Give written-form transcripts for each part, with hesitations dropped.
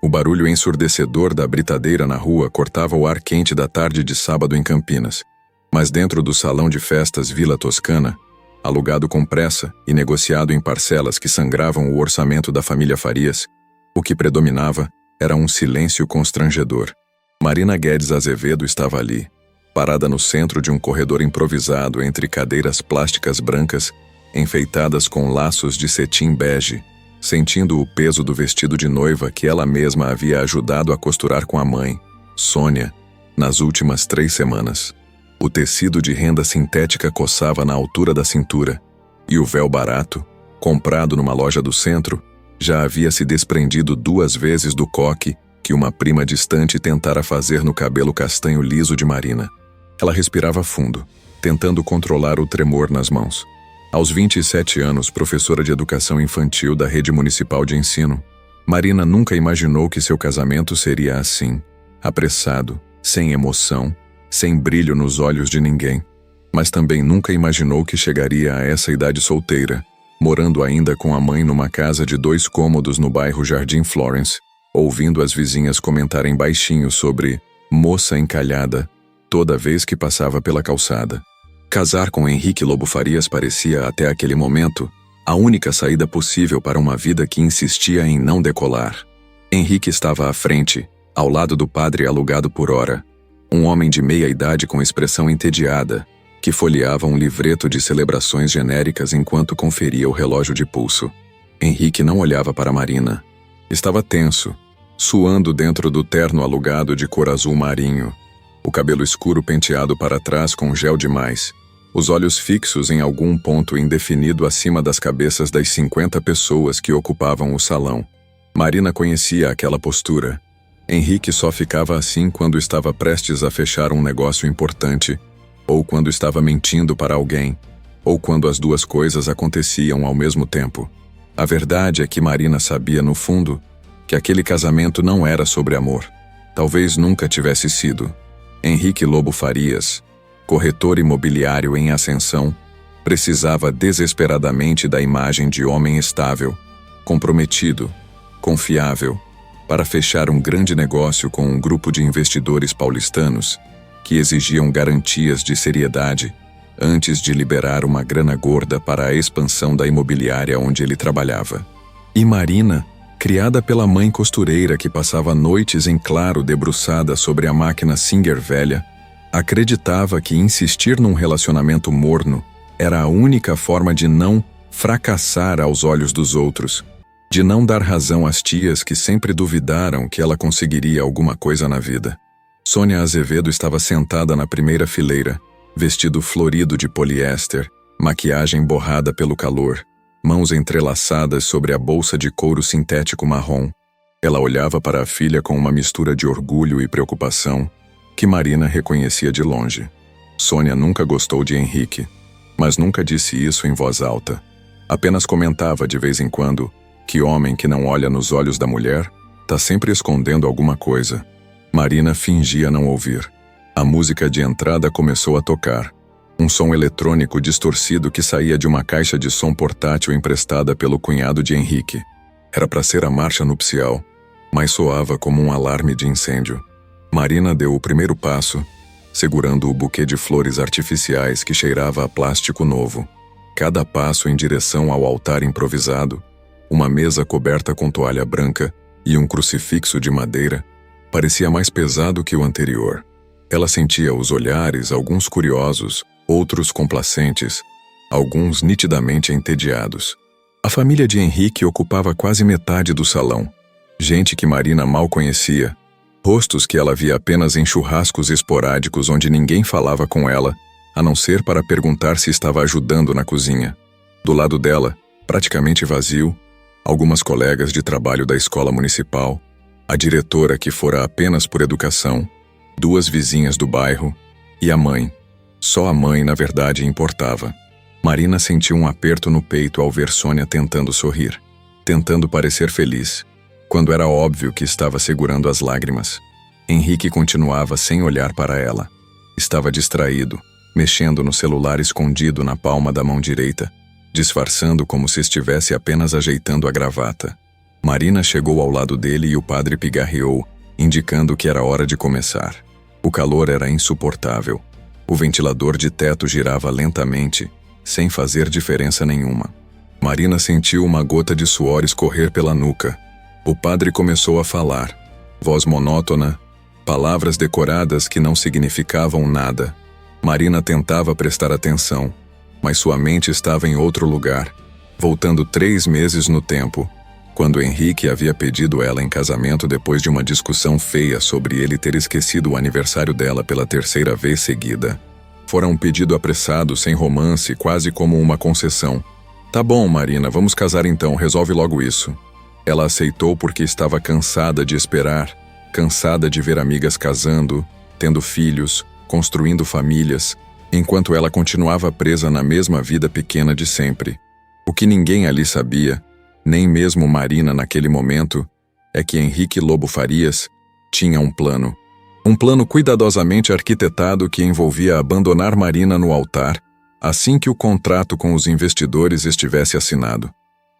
O barulho ensurdecedor da britadeira na rua cortava o ar quente da tarde de sábado em Campinas. Mas dentro do salão de festas Vila Toscana, alugado com pressa e negociado em parcelas que sangravam o orçamento da família Farias, o que predominava era um silêncio constrangedor. Marina Guedes Azevedo estava ali, parada no centro de um corredor improvisado entre cadeiras plásticas brancas, enfeitadas com laços de cetim bege, sentindo o peso do vestido de noiva que ela mesma havia ajudado a costurar com a mãe, Sônia, nas últimas 3 semanas. O tecido de renda sintética coçava na altura da cintura, e o véu barato, comprado numa loja do centro, já havia se desprendido 2 vezes do coque que uma prima distante tentara fazer no cabelo castanho liso de Marina. Ela respirava fundo, tentando controlar o tremor nas mãos. Aos 27 anos, professora de educação infantil da rede municipal de ensino, Marina nunca imaginou que seu casamento seria assim, apressado, sem emoção, sem brilho nos olhos de ninguém. Mas também nunca imaginou que chegaria a essa idade solteira, morando ainda com a mãe numa casa de 2 cômodos no bairro Jardim Florence, ouvindo as vizinhas comentarem baixinho sobre moça encalhada toda vez que passava pela calçada. Casar com Henrique Lobo Farias parecia, até aquele momento, a única saída possível para uma vida que insistia em não decolar. Henrique estava à frente, ao lado do padre alugado por hora, um homem de meia idade com expressão entediada, que folheava um livreto de celebrações genéricas enquanto conferia o relógio de pulso. Henrique não olhava para Marina. Estava tenso, suando dentro do terno alugado de cor azul marinho, o cabelo escuro penteado para trás com gel demais, os olhos fixos em algum ponto indefinido acima das cabeças das 50 pessoas que ocupavam o salão. Marina conhecia aquela postura. Henrique só ficava assim quando estava prestes a fechar um negócio importante, ou quando estava mentindo para alguém, ou quando as 2 coisas aconteciam ao mesmo tempo. A verdade é que Marina sabia, no fundo, que aquele casamento não era sobre amor. Talvez nunca tivesse sido. Henrique Lobo Farias, corretor imobiliário em ascensão, precisava desesperadamente da imagem de homem estável, comprometido, confiável, para fechar um grande negócio com um grupo de investidores paulistanos que exigiam garantias de seriedade antes de liberar uma grana gorda para a expansão da imobiliária onde ele trabalhava. E Marina, criada pela mãe costureira que passava noites em claro debruçada sobre a máquina Singer velha, acreditava que insistir num relacionamento morno era a única forma de não fracassar aos olhos dos outros, de não dar razão às tias que sempre duvidaram que ela conseguiria alguma coisa na vida. Sônia Azevedo estava sentada na primeira fileira, vestido florido de poliéster, maquiagem borrada pelo calor, mãos entrelaçadas sobre a bolsa de couro sintético marrom. Ela olhava para a filha com uma mistura de orgulho e preocupação, que Marina reconhecia de longe. Sônia nunca gostou de Henrique, mas nunca disse isso em voz alta. Apenas comentava de vez em quando que homem que não olha nos olhos da mulher tá sempre escondendo alguma coisa. Marina fingia não ouvir. A música de entrada começou a tocar. Um som eletrônico distorcido que saía de uma caixa de som portátil emprestada pelo cunhado de Henrique. Era para ser a marcha nupcial, mas soava como um alarme de incêndio. Marina deu o primeiro passo, segurando o buquê de flores artificiais que cheirava a plástico novo. Cada passo em direção ao altar improvisado, uma mesa coberta com toalha branca e um crucifixo de madeira, parecia mais pesado que o anterior. Ela sentia os olhares, alguns curiosos, outros complacentes, alguns nitidamente entediados. A família de Henrique ocupava quase metade do salão. Gente que Marina mal conhecia, rostos que ela via apenas em churrascos esporádicos onde ninguém falava com ela, a não ser para perguntar se estava ajudando na cozinha. Do lado dela, praticamente vazio, algumas colegas de trabalho da escola municipal, a diretora que fora apenas por educação, 2 vizinhas do bairro e a mãe. Só a mãe, na verdade, importava. Marina sentiu um aperto no peito ao ver Sônia tentando sorrir, tentando parecer feliz, quando era óbvio que estava segurando as lágrimas. Henrique continuava sem olhar para ela. Estava distraído, mexendo no celular escondido na palma da mão direita, disfarçando como se estivesse apenas ajeitando a gravata. Marina chegou ao lado dele e o padre pigarreou, indicando que era hora de começar. O calor era insuportável. O ventilador de teto girava lentamente, sem fazer diferença nenhuma. Marina sentiu uma gota de suor escorrer pela nuca. O padre começou a falar. Voz monótona, palavras decoradas que não significavam nada. Marina tentava prestar atenção, mas sua mente estava em outro lugar, voltando 3 meses no tempo, quando Henrique havia pedido ela em casamento depois de uma discussão feia sobre ele ter esquecido o aniversário dela pela 3ª vez seguida. Fora um pedido apressado, sem romance, quase como uma concessão. Tá bom, Marina, vamos casar então, resolve logo isso. Ela aceitou porque estava cansada de esperar, cansada de ver amigas casando, tendo filhos, construindo famílias, enquanto ela continuava presa na mesma vida pequena de sempre. O que ninguém ali sabia, nem mesmo Marina naquele momento, é que Henrique Lobo Farias tinha um plano. Um plano cuidadosamente arquitetado que envolvia abandonar Marina no altar assim que o contrato com os investidores estivesse assinado.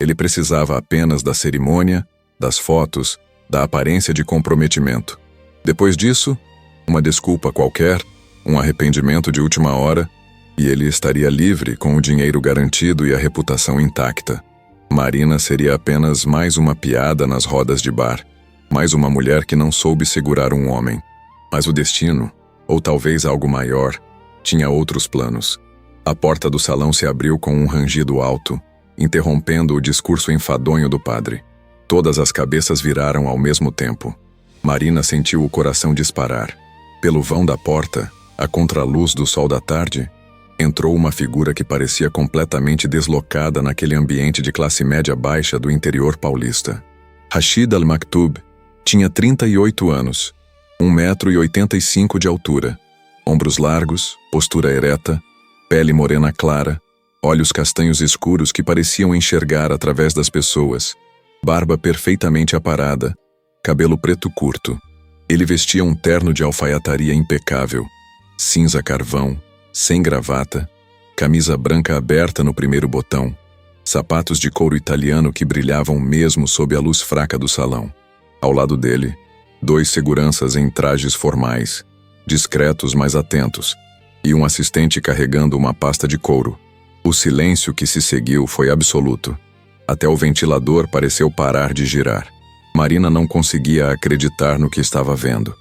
Ele precisava apenas da cerimônia, das fotos, da aparência de comprometimento. Depois disso, uma desculpa qualquer, um arrependimento de última hora, e ele estaria livre com o dinheiro garantido e a reputação intacta. Marina seria apenas mais uma piada nas rodas de bar, mais uma mulher que não soube segurar um homem. Mas o destino, ou talvez algo maior, tinha outros planos. A porta do salão se abriu com um rangido alto, interrompendo o discurso enfadonho do padre. Todas as cabeças viraram ao mesmo tempo. Marina sentiu o coração disparar. Pelo vão da porta, à contraluz do sol da tarde, entrou uma figura que parecia completamente deslocada naquele ambiente de classe média baixa do interior paulista. Rashid Al-Maktoub tinha 38 anos, 1,85 m de altura, ombros largos, postura ereta, pele morena clara, olhos castanhos escuros que pareciam enxergar através das pessoas, barba perfeitamente aparada, cabelo preto curto. Ele vestia um terno de alfaiataria impecável, cinza carvão, sem gravata, camisa branca aberta no primeiro botão, sapatos de couro italiano que brilhavam mesmo sob a luz fraca do salão. Ao lado dele, 2 seguranças em trajes formais, discretos mas atentos, e um assistente carregando uma pasta de couro. O silêncio que se seguiu foi absoluto. Até o ventilador pareceu parar de girar. Marina não conseguia acreditar no que estava vendo.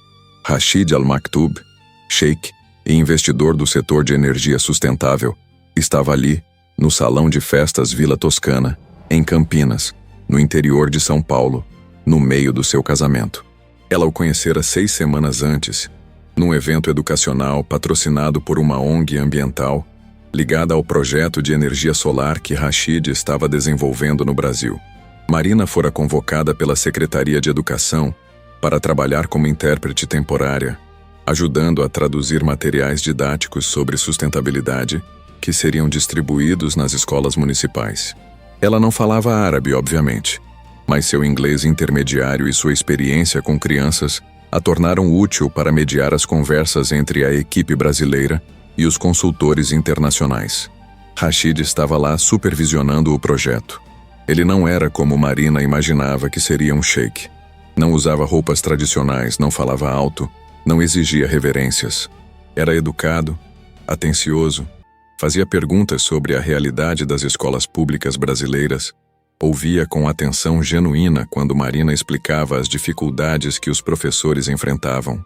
Rashid Al-Maktoub, sheik e investidor do setor de energia sustentável, estava ali, no salão de festas Vila Toscana, em Campinas, no interior de São Paulo, no meio do seu casamento. Ela o conhecera 6 semanas antes, num evento educacional patrocinado por uma ONG ambiental, ligada ao projeto de energia solar que Rashid estava desenvolvendo no Brasil. Marina fora convocada pela Secretaria de Educação para trabalhar como intérprete temporária, ajudando a traduzir materiais didáticos sobre sustentabilidade que seriam distribuídos nas escolas municipais. Ela não falava árabe, obviamente, mas seu inglês intermediário e sua experiência com crianças a tornaram útil para mediar as conversas entre a equipe brasileira e os consultores internacionais. Rashid estava lá supervisionando o projeto. Ele não era como Marina imaginava que seria um sheik. Não usava roupas tradicionais, não falava alto, não exigia reverências. Era educado, atencioso, fazia perguntas sobre a realidade das escolas públicas brasileiras, ouvia com atenção genuína quando Marina explicava as dificuldades que os professores enfrentavam.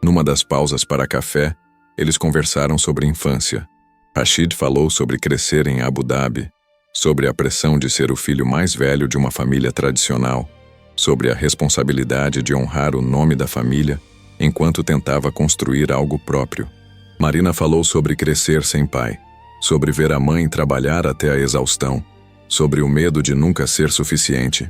Numa das pausas para café, eles conversaram sobre infância. Rashid falou sobre crescer em Abu Dhabi, sobre a pressão de ser o filho mais velho de uma família tradicional, sobre a responsabilidade de honrar o nome da família enquanto tentava construir algo próprio. Marina falou sobre crescer sem pai, sobre ver a mãe trabalhar até a exaustão, sobre o medo de nunca ser suficiente.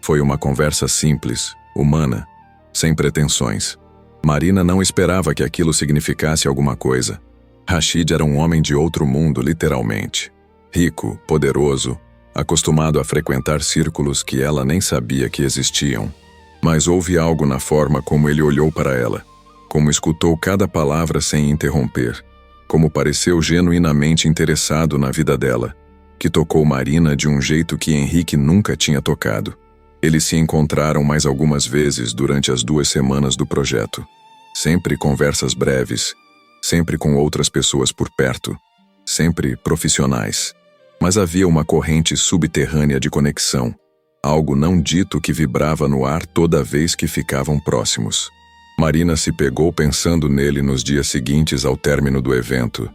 Foi uma conversa simples, humana, sem pretensões. Marina não esperava que aquilo significasse alguma coisa. Rashid era um homem de outro mundo, literalmente. Rico, poderoso, acostumado a frequentar círculos que ela nem sabia que existiam. Mas houve algo na forma como ele olhou para ela, como escutou cada palavra sem interromper, como pareceu genuinamente interessado na vida dela, que tocou Marina de um jeito que Henrique nunca tinha tocado. Eles se encontraram mais algumas vezes durante as 2 semanas do projeto. Sempre conversas breves, sempre com outras pessoas por perto, sempre profissionais. Mas havia uma corrente subterrânea de conexão, algo não dito que vibrava no ar toda vez que ficavam próximos. Marina se pegou pensando nele nos dias seguintes ao término do evento,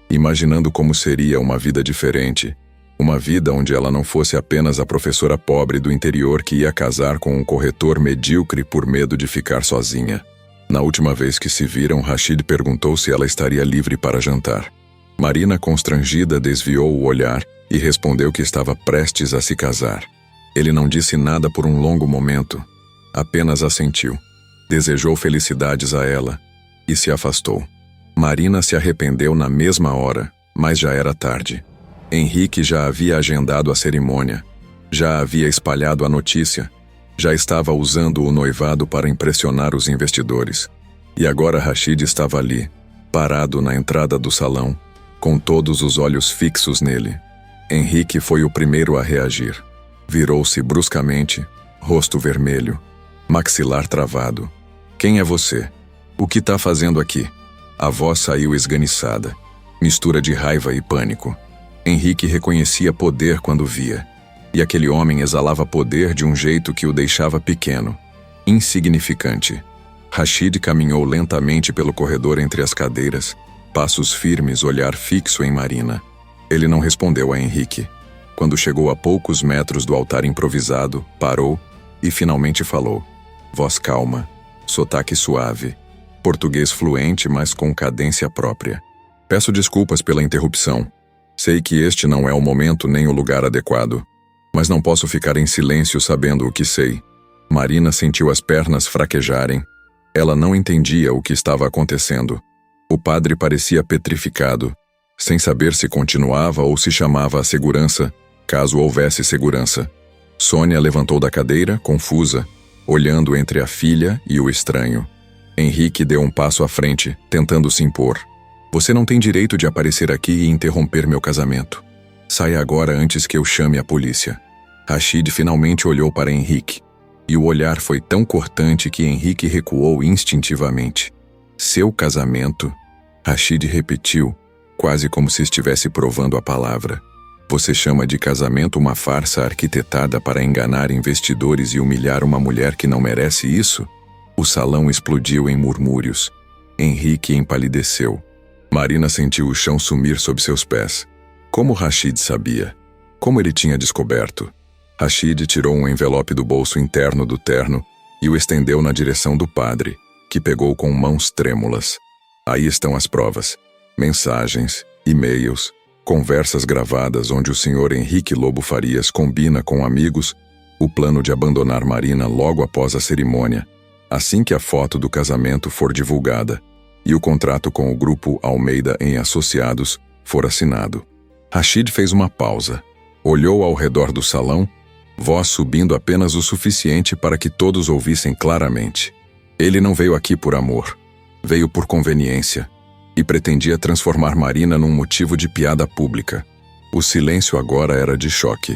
imaginando como seria uma vida diferente, uma vida onde ela não fosse apenas a professora pobre do interior que ia casar com um corretor medíocre por medo de ficar sozinha. Na última vez que se viram, Rashid perguntou se ela estaria livre para jantar. Marina, constrangida, desviou o olhar e respondeu que estava prestes a se casar. Ele não disse nada por um longo momento, apenas assentiu. Desejou felicidades a ela e se afastou. Marina se arrependeu na mesma hora, mas já era tarde. Henrique já havia agendado a cerimônia, já havia espalhado a notícia, já estava usando o noivado para impressionar os investidores. E agora Rashid estava ali, parado na entrada do salão, com todos os olhos fixos nele. Henrique foi o primeiro a reagir. Virou-se bruscamente, rosto vermelho, maxilar travado. Quem é você? O que está fazendo aqui? A voz saiu esganiçada, mistura de raiva e pânico. Henrique reconhecia poder quando via, e aquele homem exalava poder de um jeito que o deixava pequeno, insignificante. Rashid caminhou lentamente pelo corredor entre as cadeiras, passos firmes, olhar fixo em Marina. Ele não respondeu a Henrique. Quando chegou a poucos metros do altar improvisado, parou e finalmente falou. Voz calma, sotaque suave, português fluente, mas com cadência própria. Peço desculpas pela interrupção. Sei que este não é o momento nem o lugar adequado, mas não posso ficar em silêncio sabendo o que sei. Marina sentiu as pernas fraquejarem. Ela não entendia o que estava acontecendo. O padre parecia petrificado, sem saber se continuava ou se chamava a segurança, caso houvesse segurança. Sônia levantou da cadeira, confusa, olhando entre a filha e o estranho. Henrique deu um passo à frente, tentando se impor. Você não tem direito de aparecer aqui e interromper meu casamento. Saia agora antes que eu chame a polícia. Rashid finalmente olhou para Henrique, e o olhar foi tão cortante que Henrique recuou instintivamente. Seu casamento? Rashid repetiu, quase como se estivesse provando a palavra. Você chama de casamento uma farsa arquitetada para enganar investidores e humilhar uma mulher que não merece isso? O salão explodiu em murmúrios. Henrique empalideceu. Marina sentiu o chão sumir sob seus pés. Como Rashid sabia? Como ele tinha descoberto? Rashid tirou um envelope do bolso interno do terno e o estendeu na direção do padre, que pegou com mãos trêmulas. Aí estão as provas. Mensagens, e-mails, conversas gravadas onde o senhor Henrique Lobo Farias combina com amigos o plano de abandonar Marina logo após a cerimônia, assim que a foto do casamento for divulgada e o contrato com o grupo Almeida em Associados for assinado. Rashid fez uma pausa, olhou ao redor do salão, voz subindo apenas o suficiente para que todos ouvissem claramente. Ele não veio aqui por amor, veio por conveniência, e pretendia transformar Marina num motivo de piada pública. O silêncio agora era de choque.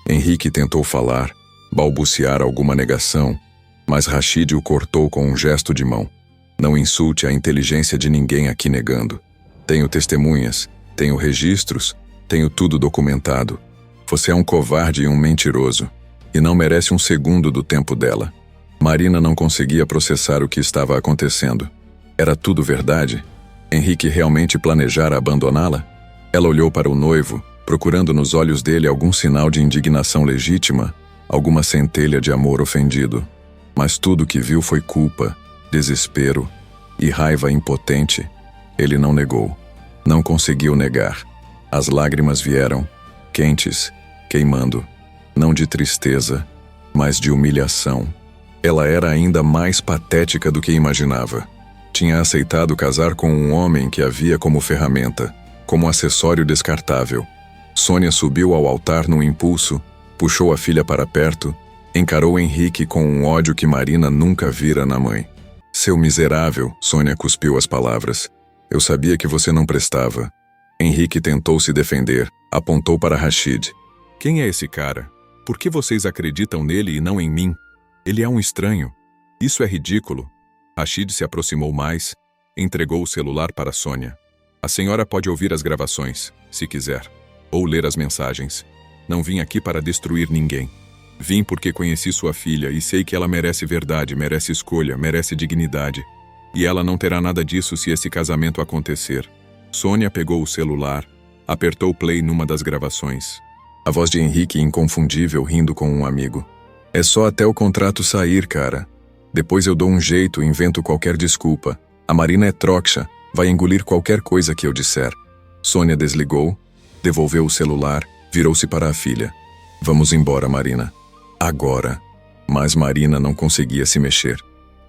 Henrique tentou falar, balbuciar alguma negação, mas Rashid o cortou com um gesto de mão. Não insulte a inteligência de ninguém aqui negando. Tenho testemunhas, tenho registros, tenho tudo documentado. Você é um covarde e um mentiroso, e não merece um segundo do tempo dela. Marina não conseguia processar o que estava acontecendo. Era tudo verdade? Henrique realmente planejara abandoná-la? Ela olhou para o noivo, procurando nos olhos dele algum sinal de indignação legítima, alguma centelha de amor ofendido. Mas tudo que viu foi culpa, desespero e raiva impotente. Ele não negou. Não conseguiu negar. As lágrimas vieram, quentes, queimando, não de tristeza, mas de humilhação. Ela era ainda mais patética do que imaginava. Tinha aceitado casar com um homem que a via como ferramenta, como acessório descartável. Sônia subiu ao altar num impulso, puxou a filha para perto, encarou Henrique com um ódio que Marina nunca vira na mãe. Seu miserável, Sônia cuspiu as palavras. Eu sabia que você não prestava. Henrique tentou se defender, apontou para Rashid. Quem é esse cara? Por que vocês acreditam nele e não em mim? Ele é um estranho. Isso é ridículo. Rashid se aproximou mais, entregou o celular para Sônia. A senhora pode ouvir as gravações, se quiser, ou ler as mensagens. Não vim aqui para destruir ninguém. Vim porque conheci sua filha e sei que ela merece verdade, merece escolha, merece dignidade. E ela não terá nada disso se esse casamento acontecer. Sônia pegou o celular, apertou play numa das gravações. A voz de Henrique inconfundível rindo com um amigo. É só até o contrato sair, cara. Depois eu dou um jeito, invento qualquer desculpa. A Marina é trouxa, vai engolir qualquer coisa que eu disser. Sônia desligou, devolveu o celular, virou-se para a filha. Vamos embora, Marina. Agora. Mas Marina não conseguia se mexer.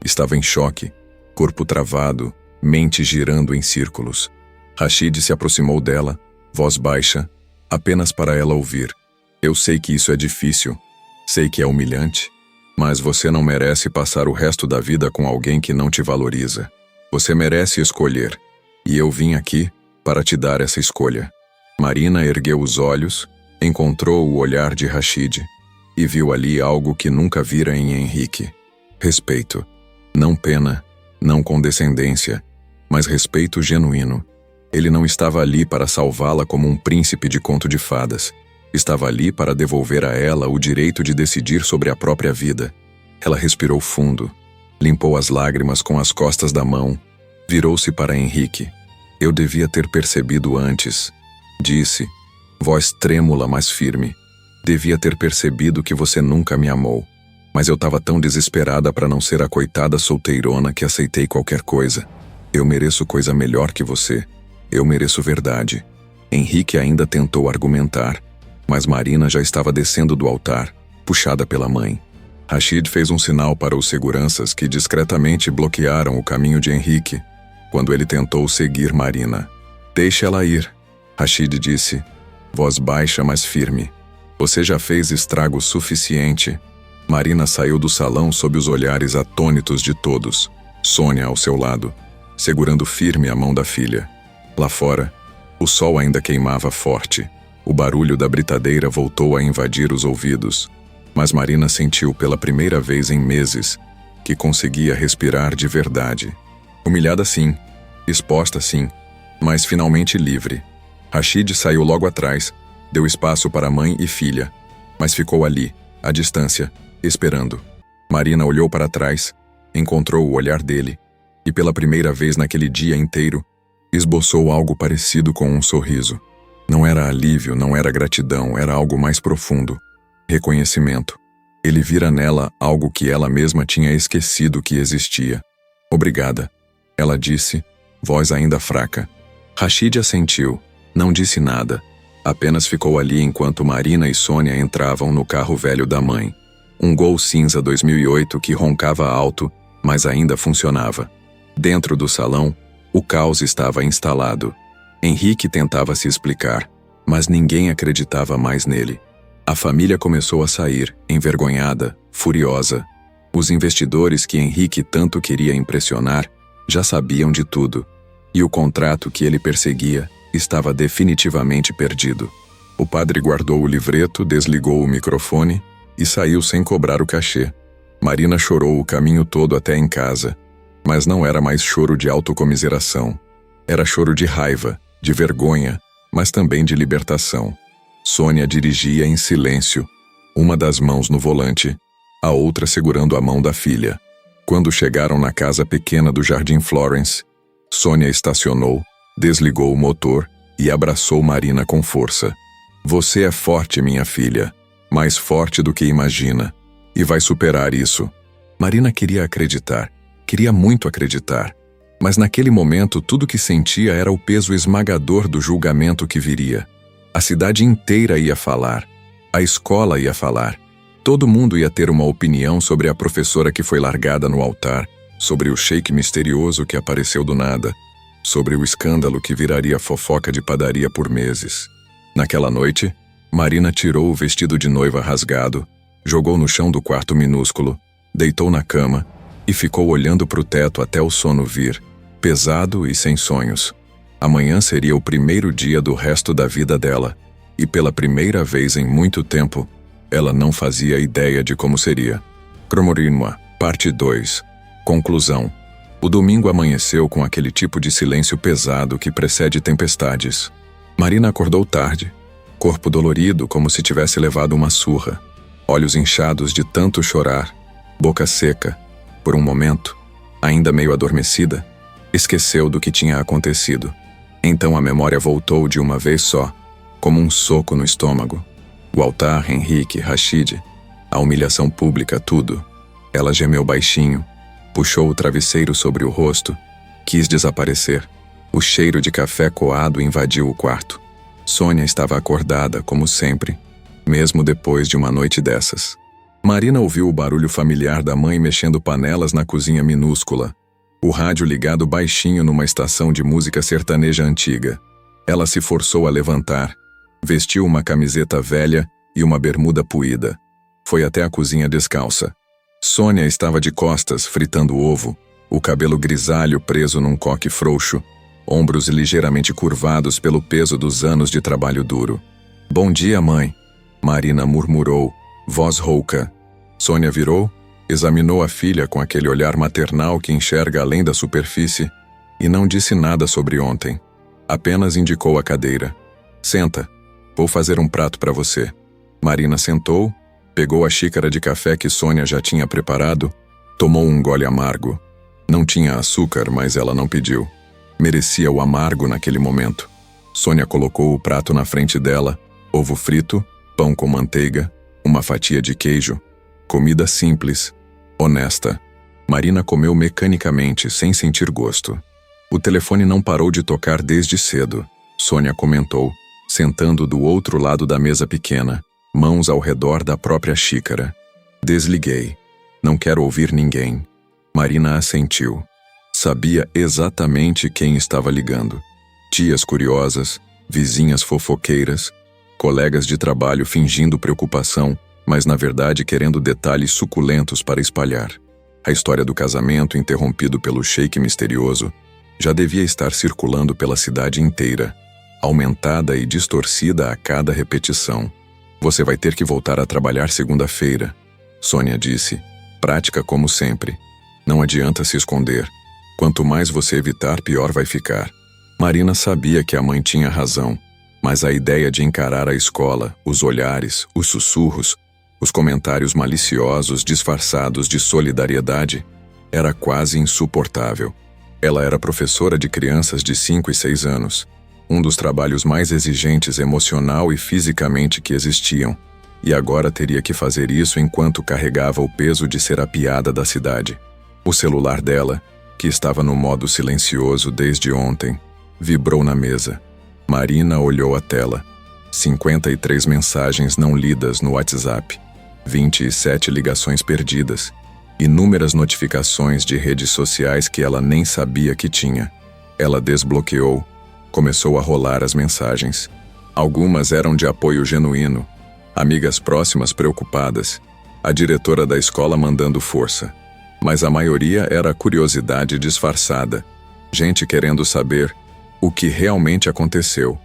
Estava em choque, corpo travado, mente girando em círculos. Rashid se aproximou dela, voz baixa, apenas para ela ouvir. Eu sei que isso é difícil, sei que é humilhante, mas você não merece passar o resto da vida com alguém que não te valoriza. Você merece escolher, e eu vim aqui para te dar essa escolha. Marina ergueu os olhos, encontrou o olhar de Rashid e viu ali algo que nunca vira em Henrique. Respeito. Não pena, não condescendência, mas respeito genuíno. Ele não estava ali para salvá-la como um príncipe de conto de fadas. Estava ali para devolver a ela o direito de decidir sobre a própria vida. Ela respirou fundo, limpou as lágrimas com as costas da mão, virou-se para Henrique. Eu devia ter percebido antes, disse, voz trêmula, mas firme. Devia ter percebido que você nunca me amou. Mas eu estava tão desesperada para não ser a coitada solteirona que aceitei qualquer coisa. Eu mereço coisa melhor que você. Eu mereço verdade. Henrique ainda tentou argumentar, mas Marina já estava descendo do altar, puxada pela mãe. Rashid fez um sinal para os seguranças que discretamente bloquearam o caminho de Henrique, quando ele tentou seguir Marina. Deixe ela ir, Rashid disse, voz baixa, mas firme. Você já fez estrago suficiente. Marina saiu do salão sob os olhares atônitos de todos. Sônia ao seu lado, segurando firme a mão da filha. Lá fora, o sol ainda queimava forte. O barulho da britadeira voltou a invadir os ouvidos. Mas Marina sentiu pela primeira vez em meses que conseguia respirar de verdade. Humilhada sim, exposta sim, mas finalmente livre. Rashid saiu logo atrás, deu espaço para mãe e filha, mas ficou ali, à distância, esperando. Marina olhou para trás, encontrou o olhar dele, e pela primeira vez naquele dia inteiro, esboçou algo parecido com um sorriso. Não era alívio, não era gratidão, era algo mais profundo. Reconhecimento. Ele vira nela algo que ela mesma tinha esquecido que existia. Obrigada, ela disse, voz ainda fraca. Rashid assentiu, não disse nada. Apenas ficou ali enquanto Marina e Sônia entravam no carro velho da mãe. Um Gol cinza 2008 que roncava alto, mas ainda funcionava. Dentro do salão, o caos estava instalado. Henrique tentava se explicar, mas ninguém acreditava mais nele. A família começou a sair, envergonhada, furiosa. Os investidores que Henrique tanto queria impressionar já sabiam de tudo, e o contrato que ele perseguia estava definitivamente perdido. O padre guardou o livreto, desligou o microfone e saiu sem cobrar o cachê. Marina chorou o caminho todo até em casa, mas não era mais choro de autocomiseração. Era choro de raiva, de vergonha, mas também de libertação. Sônia dirigia em silêncio, uma das mãos no volante, a outra segurando a mão da filha. Quando chegaram na casa pequena do Jardim Florence, Sônia estacionou, desligou o motor e abraçou Marina com força. Você é forte, minha filha, mais forte do que imagina, e vai superar isso. Marina queria acreditar, queria muito acreditar, mas naquele momento tudo que sentia era o peso esmagador do julgamento que viria. A cidade inteira ia falar, a escola ia falar, todo mundo ia ter uma opinião sobre a professora que foi largada no altar, sobre o sheik misterioso que apareceu do nada, sobre o escândalo que viraria fofoca de padaria por meses. Naquela noite, Marina tirou o vestido de noiva rasgado, jogou no chão do quarto minúsculo, deitou na cama e ficou olhando para o teto até o sono vir, pesado e sem sonhos. Amanhã seria o primeiro dia do resto da vida dela, e pela primeira vez em muito tempo, Ela não fazia ideia de como seria. Cromorinua, parte 2. Conclusão. O domingo amanheceu com aquele tipo de silêncio pesado que precede tempestades. Marina acordou tarde, corpo dolorido como se tivesse levado uma surra, olhos inchados de tanto chorar, boca seca. Por um momento, ainda meio adormecida, esqueceu do que tinha acontecido. Então a memória voltou de uma vez só, como um soco no estômago. O altar, Henrique, Rashid, a humilhação pública, tudo. Ela gemeu baixinho, puxou o travesseiro sobre o rosto, quis desaparecer. O cheiro de café coado invadiu o quarto. Sônia estava acordada, como sempre, mesmo depois de uma noite dessas. Marina ouviu o barulho familiar da mãe mexendo panelas na cozinha minúscula, o rádio ligado baixinho numa estação de música sertaneja antiga. Ela se forçou a levantar, vestiu uma camiseta velha e uma bermuda puída. Foi até a cozinha descalça. Sônia estava de costas, fritando ovo, o cabelo grisalho preso num coque frouxo, ombros ligeiramente curvados pelo peso dos anos de trabalho duro. "Bom dia, mãe", Marina murmurou, voz rouca. Sônia virou, examinou a filha com aquele olhar maternal que enxerga além da superfície e não disse nada sobre ontem. Apenas indicou a cadeira. "Senta, vou fazer um prato para você." Marina sentou, pegou a xícara de café que Sônia já tinha preparado, tomou um gole amargo. Não tinha açúcar, mas ela não pediu. Merecia o amargo naquele momento. Sônia colocou o prato na frente dela, ovo frito, pão com manteiga, uma fatia de queijo. Comida simples, honesta. Marina comeu mecanicamente, sem sentir gosto. O telefone não parou de tocar desde cedo, Sônia comentou, sentando do outro lado da mesa pequena, mãos ao redor da própria xícara. "Desliguei. Não quero ouvir ninguém." Marina assentiu. Sabia exatamente quem estava ligando. Tias curiosas, vizinhas fofoqueiras, colegas de trabalho fingindo preocupação, mas na verdade querendo detalhes suculentos para espalhar. A história do casamento interrompido pelo sheik misterioso já devia estar circulando pela cidade inteira, aumentada e distorcida a cada repetição. "Você vai ter que voltar a trabalhar segunda-feira", Sônia disse, prática como sempre. "Não adianta se esconder. Quanto mais você evitar, pior vai ficar." Marina sabia que a mãe tinha razão, mas a ideia de encarar a escola, os olhares, os sussurros, os comentários maliciosos disfarçados de solidariedade, era quase insuportável. Ela era professora de crianças de 5 e 6 anos, um dos trabalhos mais exigentes emocional e fisicamente que existiam, e agora teria que fazer isso enquanto carregava o peso de ser a piada da cidade. O celular dela, que estava no modo silencioso desde ontem, vibrou na mesa. Marina olhou a tela. 53 mensagens não lidas no WhatsApp, 27 ligações perdidas, inúmeras notificações de redes sociais que ela nem sabia que tinha. Ela desbloqueou, começou a rolar as mensagens. Algumas eram de apoio genuíno, amigas próximas preocupadas, a diretora da escola mandando força. Mas a maioria era curiosidade disfarçada, gente querendo saber o que realmente aconteceu,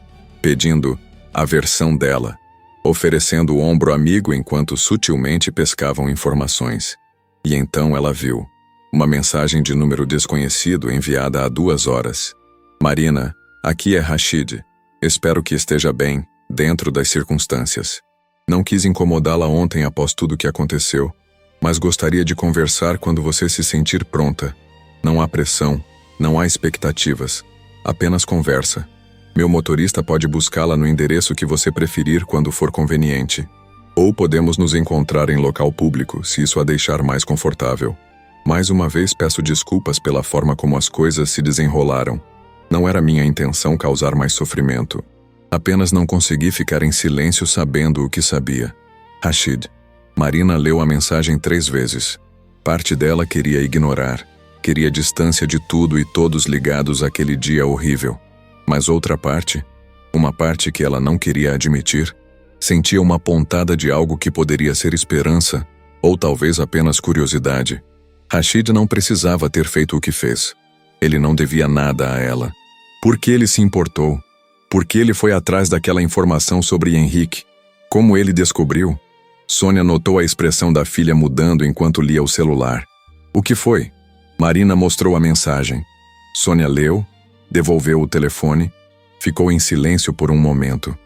pedindo a versão dela, oferecendo o ombro amigo enquanto sutilmente pescavam informações. E então ela viu uma mensagem de número desconhecido enviada há 2 horas. "Marina, aqui é Rashid. Espero que esteja bem, dentro das circunstâncias. Não quis incomodá-la ontem após tudo o que aconteceu, mas gostaria de conversar quando você se sentir pronta. Não há pressão, não há expectativas, apenas conversa. Meu motorista pode buscá-la no endereço que você preferir quando for conveniente. Ou podemos nos encontrar em local público, se isso a deixar mais confortável. Mais uma vez peço desculpas pela forma como as coisas se desenrolaram. Não era minha intenção causar mais sofrimento. Apenas não consegui ficar em silêncio sabendo o que sabia. Rashid." Marina leu a mensagem 3 vezes. Parte dela queria ignorar, queria distância de tudo e todos ligados àquele dia horrível. Mas outra parte, uma parte que ela não queria admitir, sentia uma pontada de algo que poderia ser esperança, ou talvez apenas curiosidade. Rashid não precisava ter feito o que fez. Ele não devia nada a ela. Por que ele se importou? Por que ele foi atrás daquela informação sobre Henrique? Como ele descobriu? Sônia notou a expressão da filha mudando enquanto lia o celular. O que foi? Marina mostrou a mensagem. Sônia leu, devolveu o telefone, ficou em silêncio por um momento.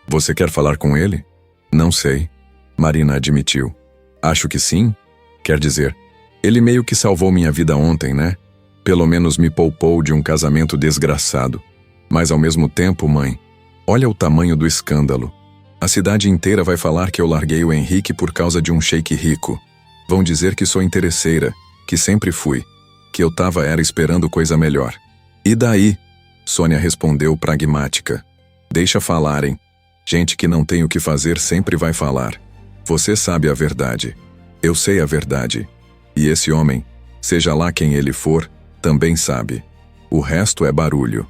Você quer falar com ele? Não sei. Marina admitiu. Acho que sim. Quer dizer, ele meio que salvou minha vida ontem, né? Pelo menos me poupou de um casamento desgraçado. Mas ao mesmo tempo, mãe, olha o tamanho do escândalo. A cidade inteira vai falar que eu larguei o Henrique por causa de um sheik rico. Vão dizer que sou interesseira, que sempre fui, que eu era esperando coisa melhor. E daí? Sônia respondeu pragmática. Deixa falarem. Gente que não tem o que fazer sempre vai falar. Você sabe a verdade. Eu sei a verdade. E esse homem, seja lá quem ele for, também sabe. O resto é barulho.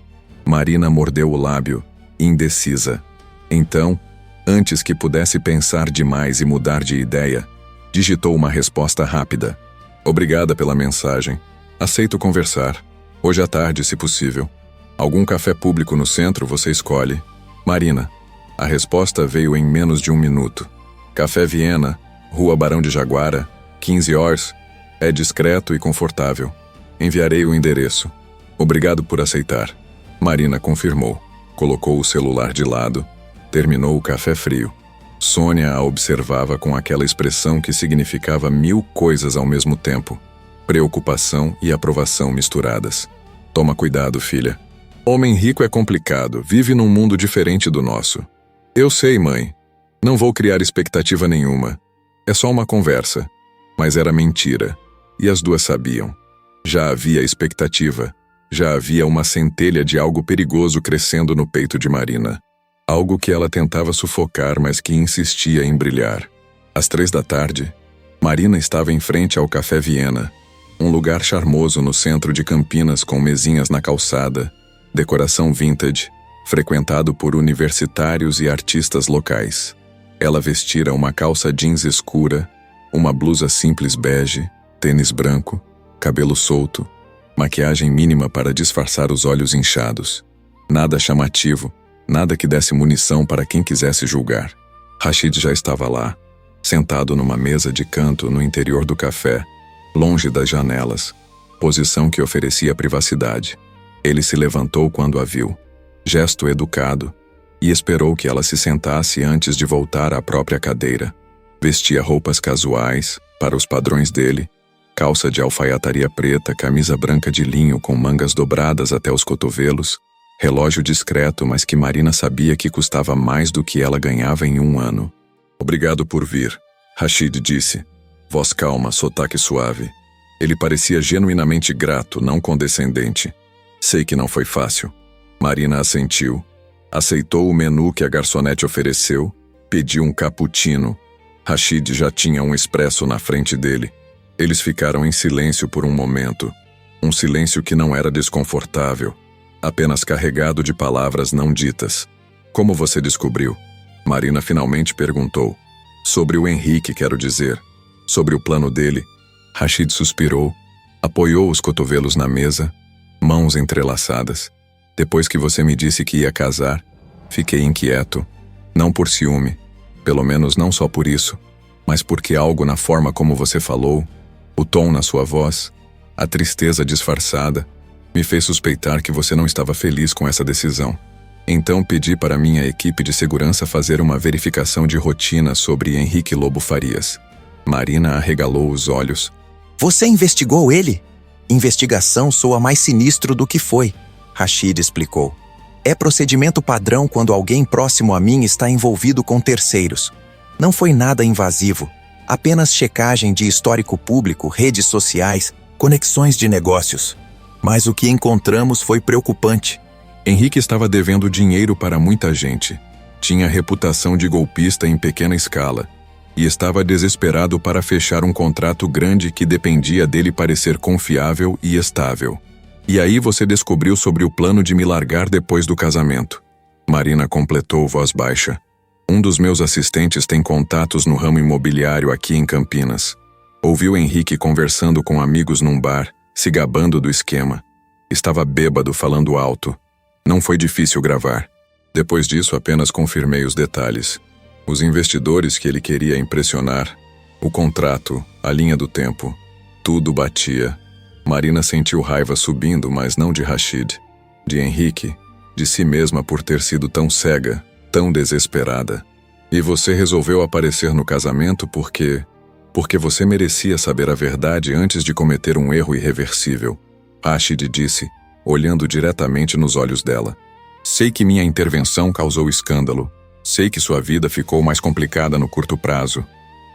Marina mordeu o lábio, indecisa. Então, antes que pudesse pensar demais e mudar de ideia, digitou uma resposta rápida. Obrigada pela mensagem. Aceito conversar. Hoje à tarde, se possível. Algum café público no centro você escolhe. Marina. A resposta veio em menos de 1 minuto. Café Viena, Rua Barão de Jaguara, 15 horas. É discreto e confortável. Enviarei o endereço. Obrigado por aceitar. Marina confirmou. Colocou o celular de lado. Terminou o café frio. Sônia a observava com aquela expressão que significava 1000 coisas ao mesmo tempo. Preocupação e aprovação misturadas. Toma cuidado, filha. Homem rico é complicado, vive num mundo diferente do nosso. Eu sei, mãe. Não vou criar expectativa nenhuma. É só uma conversa. Mas era mentira. E as duas sabiam. Já havia expectativa. Já havia uma centelha de algo perigoso crescendo no peito de Marina. Algo que ela tentava sufocar, mas que insistia em brilhar. Às 3 da tarde, Marina estava em frente ao Café Viena, um lugar charmoso no centro de Campinas com mesinhas na calçada, decoração vintage, frequentado por universitários e artistas locais. Ela vestira uma calça jeans escura, uma blusa simples bege, tênis branco, cabelo solto, maquiagem mínima para disfarçar os olhos inchados. Nada chamativo, nada que desse munição para quem quisesse julgar. Rashid já estava lá, sentado numa mesa de canto no interior do café, longe das janelas, posição que oferecia privacidade. Ele se levantou quando a viu, gesto educado, e esperou que ela se sentasse antes de voltar à própria cadeira. Vestia roupas casuais, para os padrões dele, calça de alfaiataria preta, camisa branca de linho com mangas dobradas até os cotovelos, relógio discreto, mas que Marina sabia que custava mais do que ela ganhava em 1 ano. Obrigado por vir, Rashid disse. Voz calma, sotaque suave. Ele parecia genuinamente grato, não condescendente. Sei que não foi fácil. Marina assentiu. Aceitou o menu que a garçonete ofereceu, pediu um cappuccino. Rashid já tinha um expresso na frente dele. Eles ficaram em silêncio por um momento. Um silêncio que não era desconfortável, apenas carregado de palavras não ditas. Como você descobriu? Marina finalmente perguntou. Sobre o Henrique, quero dizer. Sobre o plano dele. Rashid suspirou, apoiou os cotovelos na mesa, mãos entrelaçadas. Depois que você me disse que ia casar, fiquei inquieto. Não por ciúme, pelo menos não só por isso, mas porque algo na forma como você falou, o tom na sua voz, a tristeza disfarçada, me fez suspeitar que você não estava feliz com essa decisão. Então pedi para minha equipe de segurança fazer uma verificação de rotina sobre Henrique Lobo Farias. Marina arregalou os olhos. Você investigou ele? Investigação soa mais sinistro do que foi, Rashid explicou. É procedimento padrão quando alguém próximo a mim está envolvido com terceiros. Não foi nada invasivo, apenas checagem de histórico público, redes sociais, conexões de negócios. Mas o que encontramos foi preocupante. Henrique estava devendo dinheiro para muita gente. Tinha reputação de golpista em pequena escala. E estava desesperado para fechar um contrato grande que dependia dele parecer confiável e estável. E aí você descobriu sobre o plano de me largar depois do casamento. Marina completou voz baixa. Um dos meus assistentes tem contatos no ramo imobiliário aqui em Campinas. Ouviu Henrique conversando com amigos num bar, se gabando do esquema. Estava bêbado, falando alto. Não foi difícil gravar. Depois disso, apenas confirmei os detalhes. Os investidores que ele queria impressionar, o contrato, a linha do tempo, tudo batia. Marina sentiu raiva subindo, mas não de Rashid, de Henrique, de si mesma por ter sido tão cega, tão desesperada. E você resolveu aparecer no casamento porque você merecia saber a verdade antes de cometer um erro irreversível, Rashid disse, olhando diretamente nos olhos dela. Sei que minha intervenção causou escândalo. Sei que sua vida ficou mais complicada no curto prazo.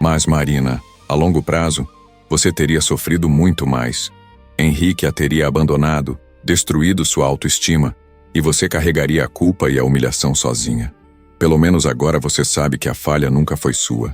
Mas, Marina, a longo prazo, você teria sofrido muito mais. Henrique a teria abandonado, destruído sua autoestima, e você carregaria a culpa e a humilhação sozinha. Pelo menos agora você sabe que a falha nunca foi sua.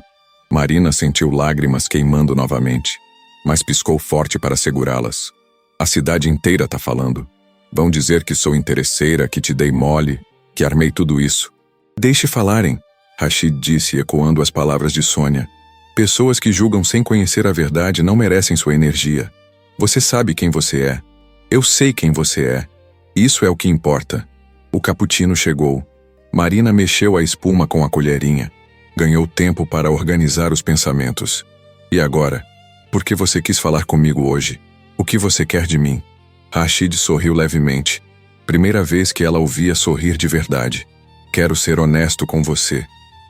Marina sentiu lágrimas queimando novamente, mas piscou forte para segurá-las. A cidade inteira tá falando. Vão dizer que sou interesseira, que te dei mole, que armei tudo isso. Deixe falarem, Rashid disse, ecoando as palavras de Sônia. Pessoas que julgam sem conhecer a verdade não merecem sua energia. Você sabe quem você é. Eu sei quem você é. Isso é o que importa. O cappuccino chegou. Marina mexeu a espuma com a colherinha. Ganhou tempo para organizar os pensamentos. E agora? Por que você quis falar comigo hoje? O que você quer de mim? Rashid sorriu levemente. Primeira vez que ela ouvia sorrir de verdade. Quero ser honesto com você.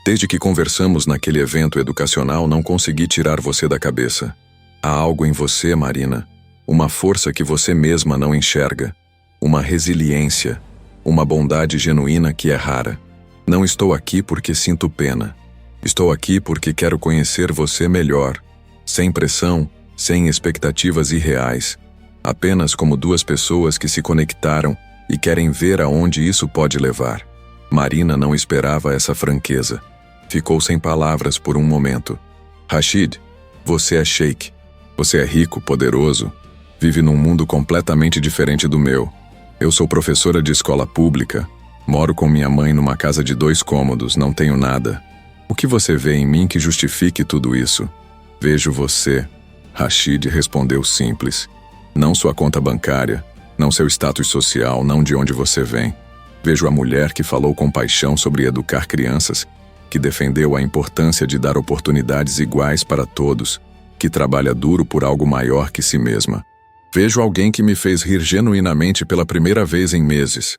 Desde que conversamos naquele evento educacional, não consegui tirar você da cabeça. Há algo em você, Marina. Uma força que você mesma não enxerga. Uma resiliência. Uma bondade genuína que é rara. Não estou aqui porque sinto pena. Estou aqui porque quero conhecer você melhor. Sem pressão, sem expectativas irreais. Apenas como duas pessoas que se conectaram e querem ver aonde isso pode levar. Marina não esperava essa franqueza. Ficou sem palavras por um momento. Rashid, você é sheik. Você é rico, poderoso. Vive num mundo completamente diferente do meu. Eu sou professora de escola pública. Moro com minha mãe numa casa de 2 cômodos, não tenho nada. O que você vê em mim que justifique tudo isso? Vejo você. Rashid respondeu simples. Não sua conta bancária, não seu status social, não de onde você vem. Vejo a mulher que falou com paixão sobre educar crianças, que defendeu a importância de dar oportunidades iguais para todos, que trabalha duro por algo maior que si mesma. Vejo alguém que me fez rir genuinamente pela primeira vez em meses.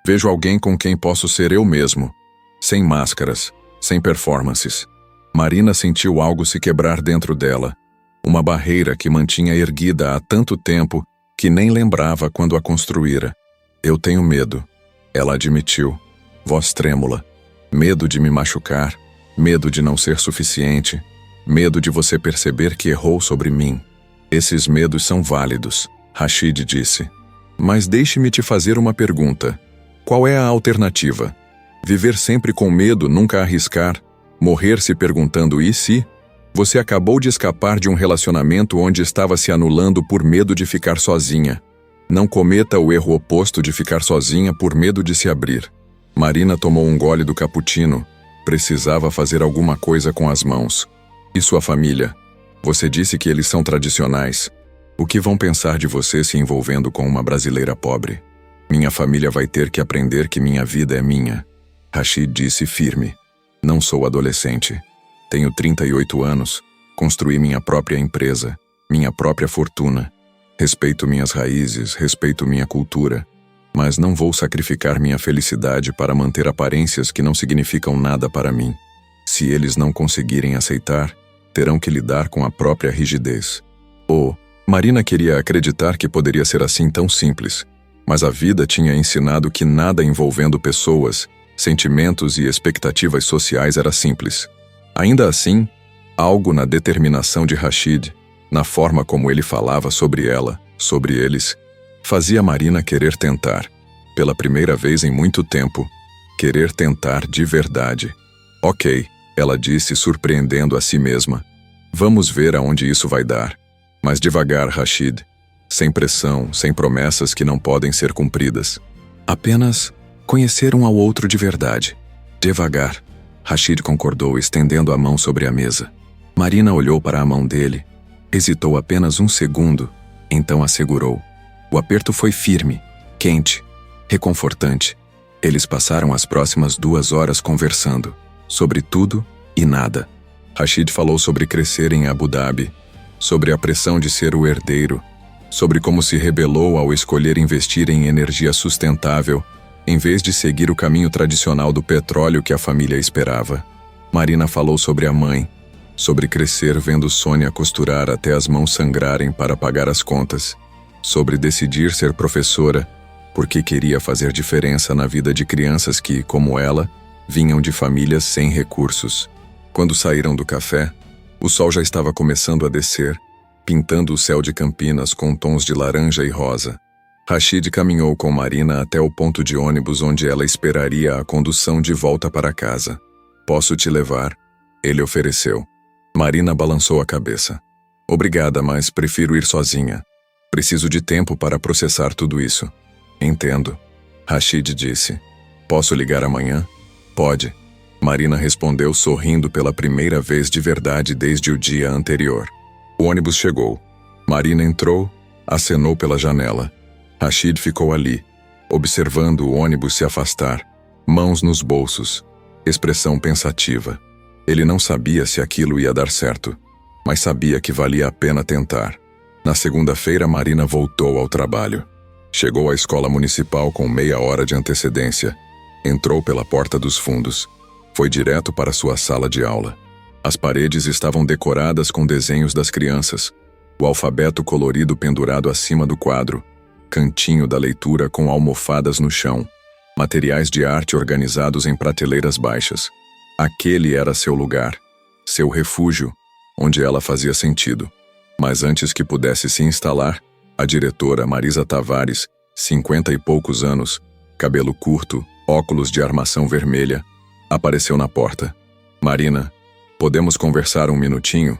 Vejo alguém com quem posso ser eu mesmo, sem máscaras, sem performances. Marina sentiu algo se quebrar dentro dela, uma barreira que mantinha erguida há tanto tempo que nem lembrava quando a construíra. Eu tenho medo, ela admitiu, voz trêmula. Medo de me machucar, medo de não ser suficiente, medo de você perceber que errou sobre mim. Esses medos são válidos, Rashid disse. Mas deixe-me te fazer uma pergunta. Qual é a alternativa? Viver sempre com medo, nunca arriscar? Morrer se perguntando e se? Você acabou de escapar de um relacionamento onde estava se anulando por medo de ficar sozinha. Não cometa o erro oposto de ficar sozinha por medo de se abrir. Marina tomou um gole do cappuccino. Precisava fazer alguma coisa com as mãos. E sua família? Você disse que eles são tradicionais. O que vão pensar de você se envolvendo com uma brasileira pobre? Minha família vai ter que aprender que minha vida é minha. Rashid disse firme. Não sou adolescente. Tenho 38 anos. Construí minha própria empresa, minha própria fortuna. Respeito minhas raízes, respeito minha cultura. Mas não vou sacrificar minha felicidade para manter aparências que não significam nada para mim. Se eles não conseguirem aceitar, terão que lidar com a própria rigidez. Marina queria acreditar que poderia ser assim tão simples, mas a vida tinha ensinado que nada envolvendo pessoas, sentimentos e expectativas sociais era simples. Ainda assim, algo na determinação de Rashid, na forma como ele falava sobre ela, sobre eles, fazia Marina querer tentar, pela primeira vez em muito tempo, querer tentar de verdade. Ok, ela disse, surpreendendo a si mesma. Vamos ver aonde isso vai dar. Mas devagar, Rashid. Sem pressão, sem promessas que não podem ser cumpridas. Apenas conhecer um ao outro de verdade. Devagar. Rashid concordou, estendendo a mão sobre a mesa. Marina olhou para a mão dele. Hesitou apenas um segundo, então a segurou. O aperto foi firme, quente, reconfortante. Eles passaram as próximas 2 horas conversando, sobre tudo E nada. Rashid falou sobre crescer em Abu Dhabi, sobre a pressão de ser o herdeiro, sobre como se rebelou ao escolher investir em energia sustentável, em vez de seguir o caminho tradicional do petróleo que a família esperava. Marina falou sobre a mãe, sobre crescer vendo Sônia costurar até as mãos sangrarem para pagar as contas, sobre decidir ser professora, porque queria fazer diferença na vida de crianças que, como ela, vinham de famílias sem recursos. Quando saíram do café, o sol já estava começando a descer, pintando o céu de Campinas com tons de laranja e rosa. Rashid caminhou com Marina até o ponto de ônibus onde ela esperaria a condução de volta para casa. "Posso te levar?" ele ofereceu. Marina balançou a cabeça. "Obrigada, mas prefiro ir sozinha. Preciso de tempo para processar tudo isso." "Entendo." Rashid disse. "Posso ligar amanhã?" "Pode." Marina respondeu sorrindo pela primeira vez de verdade desde o dia anterior. O ônibus chegou. Marina entrou, acenou pela janela. Rashid ficou ali, observando o ônibus se afastar, mãos nos bolsos, expressão pensativa. Ele não sabia se aquilo ia dar certo, mas sabia que valia a pena tentar. Na segunda-feira, Marina voltou ao trabalho. Chegou à escola municipal com meia hora de antecedência. Entrou pela porta dos fundos. Foi direto para sua sala de aula. As paredes estavam decoradas com desenhos das crianças, o alfabeto colorido pendurado acima do quadro, cantinho da leitura com almofadas no chão, materiais de arte organizados em prateleiras baixas. Aquele era seu lugar, seu refúgio, onde ela fazia sentido. Mas antes que pudesse se instalar, a diretora Marisa Tavares, 50 e poucos anos, cabelo curto, óculos de armação vermelha, apareceu na porta. "Marina, podemos conversar um minutinho?"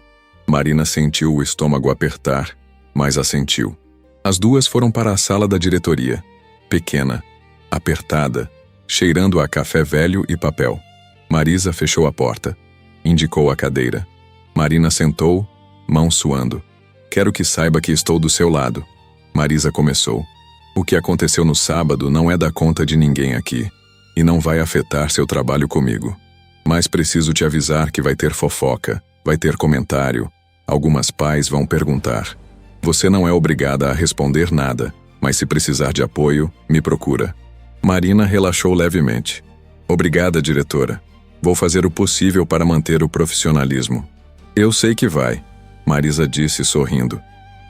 Marina sentiu o estômago apertar, mas assentiu. As duas foram para a sala da diretoria, pequena, apertada, cheirando a café velho e papel. Marisa fechou a porta, indicou a cadeira. Marina sentou, mão suando. "Quero que saiba que estou do seu lado." Marisa começou. "O que aconteceu no sábado não é da conta de ninguém aqui, e não vai afetar seu trabalho comigo. Mas preciso te avisar que vai ter fofoca, vai ter comentário, algumas pais vão perguntar. Você não é obrigada a responder nada, mas se precisar de apoio, me procura." Marina relaxou levemente. "Obrigada, diretora. Vou fazer o possível para manter o profissionalismo." "Eu sei que vai," Marisa disse sorrindo.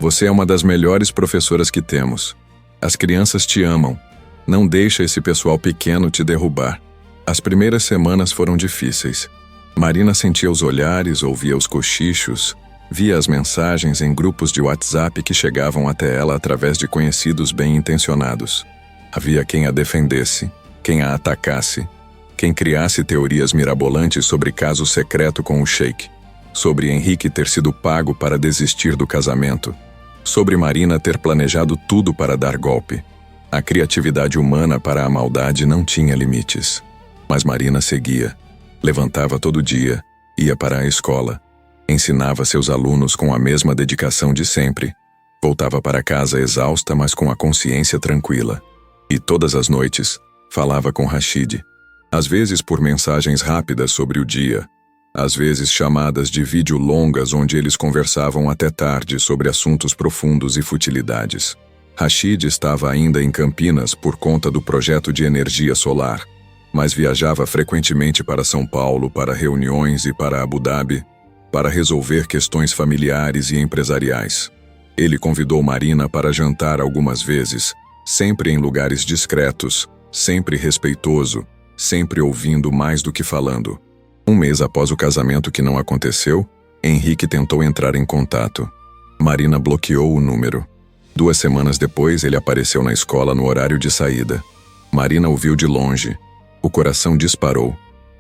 "Você é uma das melhores professoras que temos. As crianças te amam. Não deixa esse pessoal pequeno te derrubar." As primeiras semanas foram difíceis. Marina sentia os olhares, ouvia os cochichos, via as mensagens em grupos de WhatsApp que chegavam até ela através de conhecidos bem-intencionados. Havia quem a defendesse, quem a atacasse, quem criasse teorias mirabolantes sobre caso secreto com o Sheik, sobre Henrique ter sido pago para desistir do casamento, sobre Marina ter planejado tudo para dar golpe. A criatividade humana para a maldade não tinha limites. Mas Marina seguia, levantava todo dia, ia para a escola, ensinava seus alunos com a mesma dedicação de sempre, voltava para casa exausta, mas com a consciência tranquila. E todas as noites, falava com Rashid, às vezes por mensagens rápidas sobre o dia, às vezes chamadas de vídeo longas onde eles conversavam até tarde sobre assuntos profundos e futilidades. Rashid estava ainda em Campinas por conta do projeto de energia solar, mas viajava frequentemente para São Paulo para reuniões e para Abu Dhabi, para resolver questões familiares e empresariais. Ele convidou Marina para jantar algumas vezes, sempre em lugares discretos, sempre respeitoso, sempre ouvindo mais do que falando. Um mês após o casamento que não aconteceu, Henrique tentou entrar em contato. Marina bloqueou o número. 2 semanas depois, ele apareceu na escola no horário de saída. Marina o viu de longe. O coração disparou,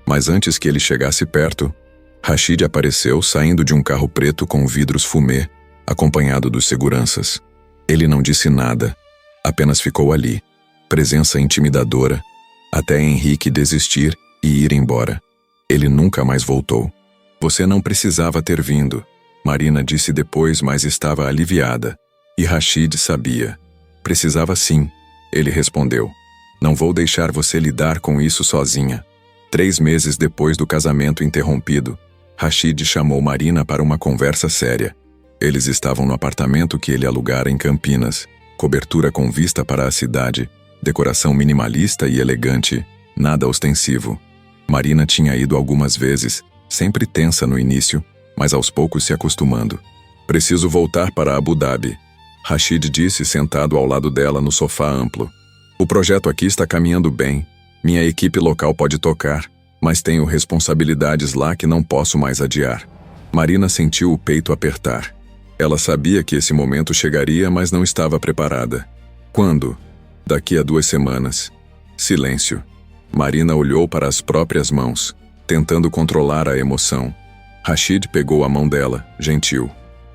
mas antes que ele chegasse perto, Rashid apareceu saindo de um carro preto com vidros fumê, acompanhado dos seguranças. Ele não disse nada, apenas ficou ali, presença intimidadora, até Henrique desistir e ir embora. Ele nunca mais voltou. "Você não precisava ter vindo," Marina disse depois, mas estava aliviada. E Rashid sabia. "Precisava sim," ele respondeu. "Não vou deixar você lidar com isso sozinha." 3 meses depois do casamento interrompido, Rashid chamou Marina para uma conversa séria. Eles estavam no apartamento que ele alugara em Campinas, cobertura com vista para a cidade, decoração minimalista e elegante, nada ostensivo. Marina tinha ido algumas vezes, sempre tensa no início, mas aos poucos se acostumando. Preciso voltar para Abu Dhabi, Rashid disse sentado ao lado dela no sofá amplo. O projeto aqui está caminhando bem. Minha equipe local pode tocar, mas tenho responsabilidades lá que não posso mais adiar. Marina sentiu o peito apertar. Ela sabia que esse momento chegaria, mas não estava preparada. Quando? Daqui a 2 semanas. Silêncio. Marina olhou para as próprias mãos, tentando controlar a emoção. Rashid pegou a mão dela, gentil.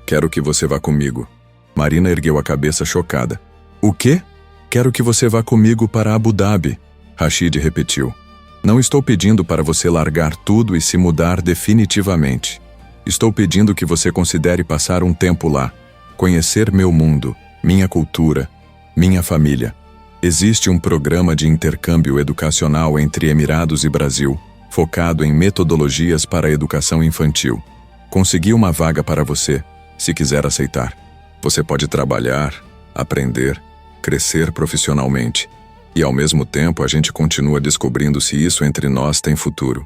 Quero que você vá comigo. Marina ergueu a cabeça chocada. O quê? Quero que você vá comigo para Abu Dhabi. Rashid repetiu. Não estou pedindo para você largar tudo e se mudar definitivamente. Estou pedindo que você considere passar um tempo lá, conhecer meu mundo, minha cultura, minha família. Existe um programa de intercâmbio educacional entre Emirados e Brasil, focado em metodologias para a educação infantil. Consegui uma vaga para você, se quiser aceitar. Você pode trabalhar, aprender, crescer profissionalmente. E ao mesmo tempo a gente continua descobrindo se isso entre nós tem futuro.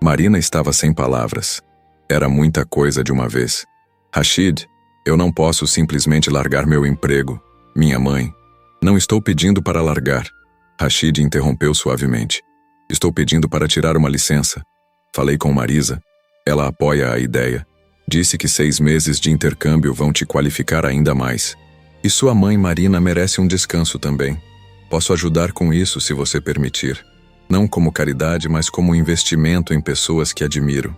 Marina estava sem palavras. Era muita coisa de uma vez. Rashid, eu não posso simplesmente largar meu emprego, minha mãe. Não estou pedindo para largar. Rashid interrompeu suavemente. Estou pedindo para tirar uma licença. Falei com Marisa. Ela apoia a ideia. Disse que 6 meses de intercâmbio vão te qualificar ainda mais. E sua mãe Marina merece um descanso também. Posso ajudar com isso se você permitir. Não como caridade, mas como investimento em pessoas que admiro.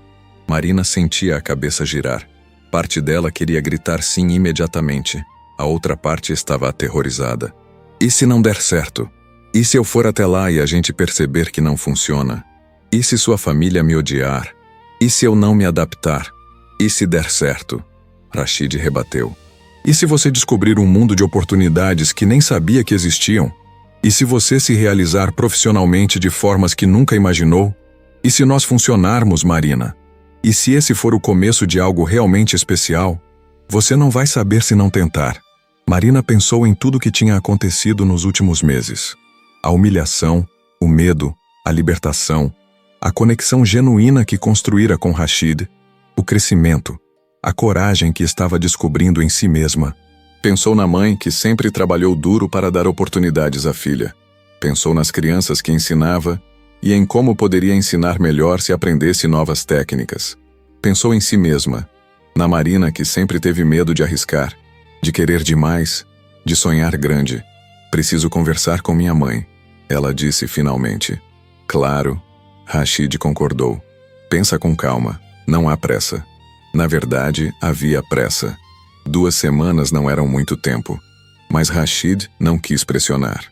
Marina sentia a cabeça girar. Parte dela queria gritar sim imediatamente. A outra parte estava aterrorizada. E se não der certo? E se eu for até lá e a gente perceber que não funciona? E se sua família me odiar? E se eu não me adaptar? E se der certo? Rashid rebateu. E se você descobrir um mundo de oportunidades que nem sabia que existiam? E se você se realizar profissionalmente de formas que nunca imaginou? E se nós funcionarmos, Marina? E se esse for o começo de algo realmente especial? Você não vai saber se não tentar. Marina pensou em tudo que tinha acontecido nos últimos meses. A humilhação, o medo, a libertação, a conexão genuína que construíra com Rashid, o crescimento, a coragem que estava descobrindo em si mesma. Pensou na mãe que sempre trabalhou duro para dar oportunidades à filha. Pensou nas crianças que ensinava e em como poderia ensinar melhor se aprendesse novas técnicas. Pensou em si mesma, na Marina que sempre teve medo de arriscar, de querer demais, de sonhar grande. Preciso conversar com minha mãe, ela disse finalmente. Claro, Rashid concordou. Pensa com calma, não há pressa. Na verdade, havia pressa. 2 semanas não eram muito tempo, mas Rashid não quis pressionar.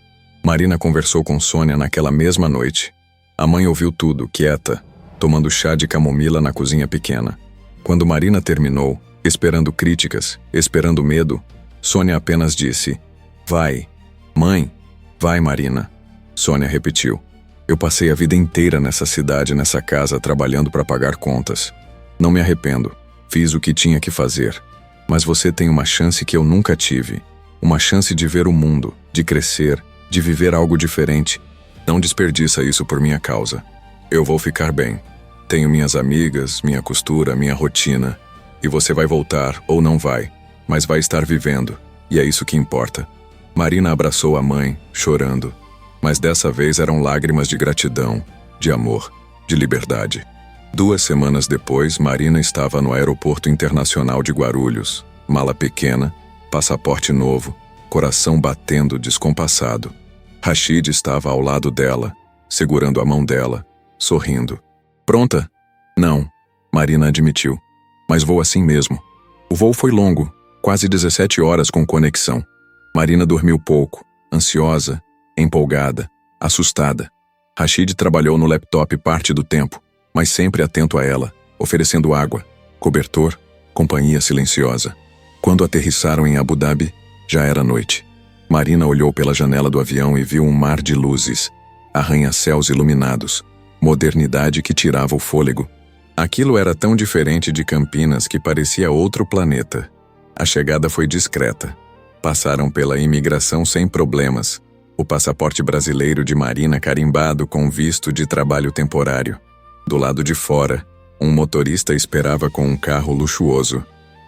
Marina conversou com Sônia naquela mesma noite. A mãe ouviu tudo, quieta, tomando chá de camomila na cozinha pequena. Quando Marina terminou, esperando críticas, esperando medo, Sônia apenas disse: Vai, mãe, vai, Marina. Sônia repetiu: Eu passei a vida inteira nessa cidade, nessa casa, trabalhando para pagar contas. Não me arrependo, fiz o que tinha que fazer. Mas você tem uma chance que eu nunca tive. Uma chance de ver o mundo, de crescer, de viver algo diferente. Não desperdiça isso por minha causa. Eu vou ficar bem. Tenho minhas amigas, minha costura, minha rotina. E você vai voltar, ou não vai, mas vai estar vivendo. E é isso que importa. Marina abraçou a mãe, chorando. Mas dessa vez eram lágrimas de gratidão, de amor, de liberdade. 2 semanas depois, Marina estava no Aeroporto Internacional de Guarulhos, mala pequena, passaporte novo, coração batendo descompassado. Rashid estava ao lado dela, segurando a mão dela, sorrindo. Pronta? Não, Marina admitiu. Mas vou assim mesmo. O voo foi longo, quase 17 horas com conexão. Marina dormiu pouco, ansiosa, empolgada, assustada. Rashid trabalhou no laptop parte do tempo, mas sempre atento a ela, oferecendo água, cobertor, companhia silenciosa. Quando aterrissaram em Abu Dhabi, já era noite. Marina olhou pela janela do avião e viu um mar de luzes, arranha-céus iluminados, modernidade que tirava o fôlego. Aquilo era tão diferente de Campinas que parecia outro planeta. A chegada foi discreta. Passaram pela imigração sem problemas. O passaporte brasileiro de Marina carimbado com visto de trabalho temporário. Do lado de fora, um motorista esperava com um carro luxuoso.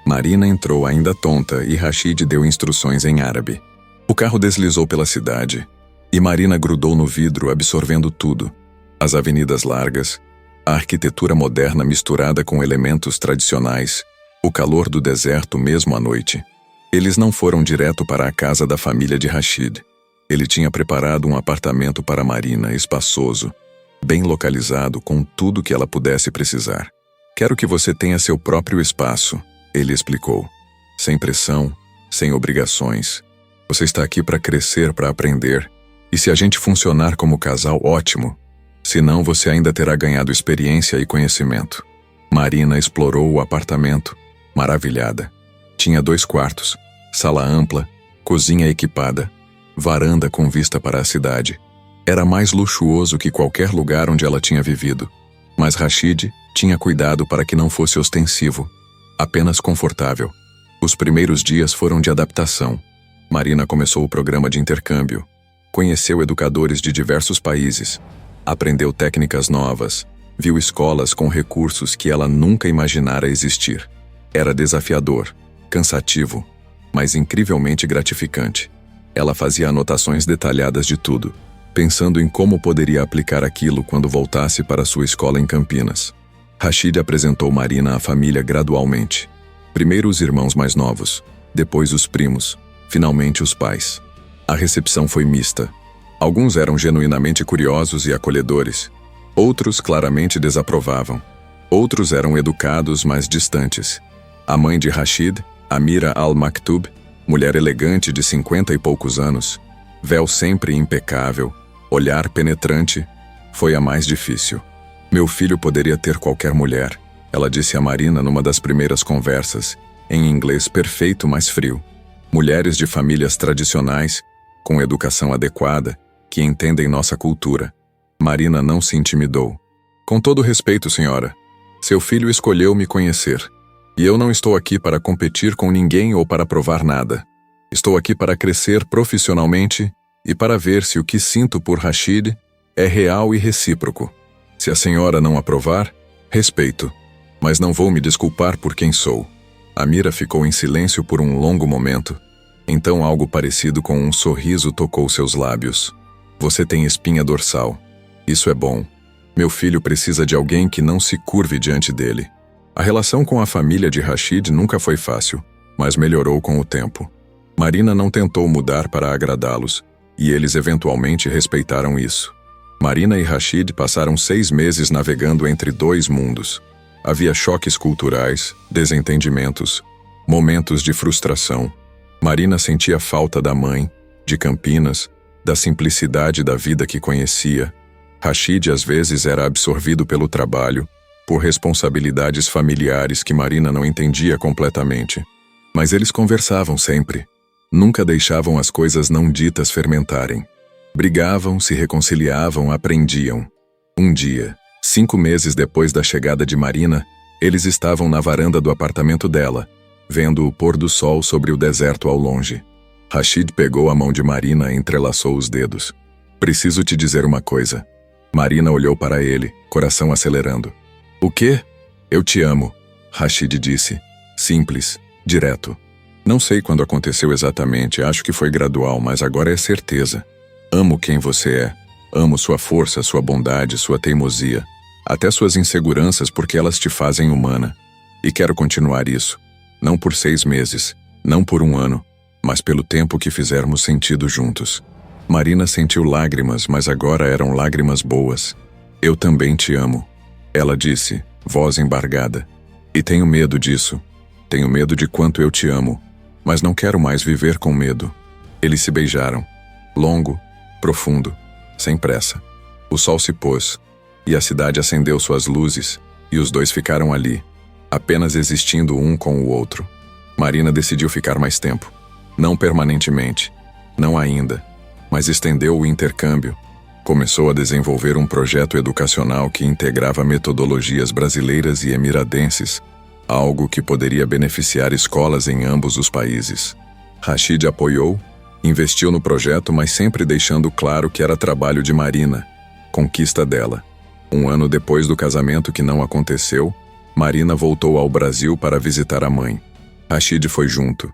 Marina entrou ainda tonta e Rashid deu instruções em árabe. O carro deslizou pela cidade e Marina grudou no vidro, absorvendo tudo. As avenidas largas, a arquitetura moderna misturada com elementos tradicionais, o calor do deserto mesmo à noite. Eles não foram direto para a casa da família de Rashid. Ele tinha preparado um apartamento para Marina, espaçoso, bem localizado, com tudo que ela pudesse precisar. Quero que você tenha seu próprio espaço, ele explicou. Sem pressão, sem obrigações. Você está aqui para crescer, para aprender. E se a gente funcionar como casal, ótimo. Se não, você ainda terá ganhado experiência e conhecimento. Marina explorou o apartamento, maravilhada. Tinha 2 quartos, sala ampla, cozinha equipada, varanda com vista para a cidade. Era mais luxuoso que qualquer lugar onde ela tinha vivido. Mas Rashid tinha cuidado para que não fosse ostensivo, apenas confortável. Os primeiros dias foram de adaptação. Marina começou o programa de intercâmbio. Conheceu educadores de diversos países. Aprendeu técnicas novas. Viu escolas com recursos que ela nunca imaginara existir. Era desafiador, cansativo, mas incrivelmente gratificante. Ela fazia anotações detalhadas de tudo, pensando em como poderia aplicar aquilo quando voltasse para sua escola em Campinas. Rashid apresentou Marina à família gradualmente. Primeiro os irmãos mais novos, depois os primos, finalmente os pais. A recepção foi mista. Alguns eram genuinamente curiosos e acolhedores. Outros claramente desaprovavam. Outros eram educados, mas distantes. A mãe de Rashid, Amira Al-Maktoub, mulher elegante de 50 e poucos anos, véu sempre impecável, olhar penetrante, foi a mais difícil. Meu filho poderia ter qualquer mulher, ela disse a Marina numa das primeiras conversas, em inglês perfeito, mas frio. Mulheres de famílias tradicionais, com educação adequada, que entendem nossa cultura. Marina não se intimidou. Com todo respeito, senhora, seu filho escolheu me conhecer. E eu não estou aqui para competir com ninguém ou para provar nada. Estou aqui para crescer profissionalmente e para ver se o que sinto por Rashid é real e recíproco. Se a senhora não aprovar, respeito, mas não vou me desculpar por quem sou. Amira ficou em silêncio por um longo momento. Então algo parecido com um sorriso tocou seus lábios. Você tem espinha dorsal. Isso é bom. Meu filho precisa de alguém que não se curve diante dele. A relação com a família de Rashid nunca foi fácil, mas melhorou com o tempo. Marina não tentou mudar para agradá-los, e eles eventualmente respeitaram isso. Marina e Rashid passaram 6 meses navegando entre 2 mundos. Havia choques culturais, desentendimentos, momentos de frustração. Marina sentia falta da mãe, de Campinas, da simplicidade da vida que conhecia. Rashid às vezes era absorvido pelo trabalho, por responsabilidades familiares que Marina não entendia completamente. Mas eles conversavam sempre. Nunca deixavam as coisas não ditas fermentarem. Brigavam, se reconciliavam, aprendiam. Um dia, 5 meses depois da chegada de Marina, eles estavam na varanda do apartamento dela, vendo o pôr do sol sobre o deserto ao longe. Rashid pegou a mão de Marina e entrelaçou os dedos. Preciso te dizer uma coisa. Marina olhou para ele, coração acelerando. O quê? Eu te amo, Rashid disse. Simples, direto. Não sei quando aconteceu exatamente, acho que foi gradual, mas agora é certeza. Amo quem você é. Amo sua força, sua bondade, sua teimosia. Até suas inseguranças, porque elas te fazem humana. E quero continuar isso. Não por 6 meses, não por 1 ano, mas pelo tempo que fizermos sentido juntos. Marina sentiu lágrimas, mas agora eram lágrimas boas. Eu também te amo. Ela disse, voz embargada. E tenho medo disso. Tenho medo de quanto eu te amo. Mas não quero mais viver com medo. Eles se beijaram. Longo, profundo, sem pressa. O sol se pôs, e a cidade acendeu suas luzes, e os dois ficaram ali, apenas existindo um com o outro. Marina decidiu ficar mais tempo. Não permanentemente. Não ainda. Mas estendeu o intercâmbio. Começou a desenvolver um projeto educacional que integrava metodologias brasileiras e emiradenses, algo que poderia beneficiar escolas em ambos os países. Rashid apoiou, investiu no projeto, mas sempre deixando claro que era trabalho de Marina, conquista dela. 1 ano depois do casamento que não aconteceu, Marina voltou ao Brasil para visitar a mãe. Rashid foi junto.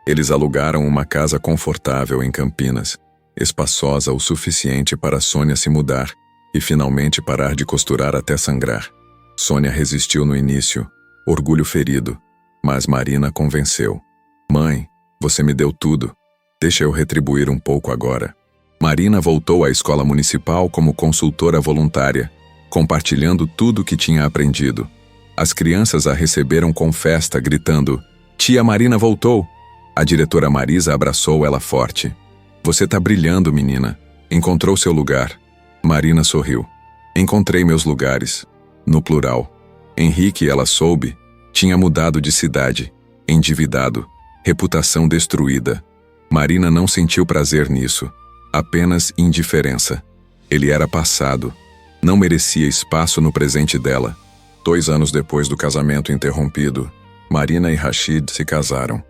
Eles alugaram uma casa confortável em Campinas, espaçosa o suficiente para Sônia se mudar e finalmente parar de costurar até sangrar. Sônia resistiu no início, orgulho ferido, mas Marina convenceu. Mãe, você me deu tudo. Deixa eu retribuir um pouco agora. Marina voltou à escola municipal como consultora voluntária, compartilhando tudo o que tinha aprendido. As crianças a receberam com festa, gritando: Tia Marina voltou! A diretora Marisa abraçou ela forte. Você tá brilhando, menina. Encontrou seu lugar. Marina sorriu. Encontrei meus lugares. No plural. Henrique, ela soube, tinha mudado de cidade, endividado, reputação destruída. Marina não sentiu prazer nisso, apenas indiferença. Ele era passado. Não merecia espaço no presente dela. 2 anos depois do casamento interrompido, Marina e Rashid se casaram.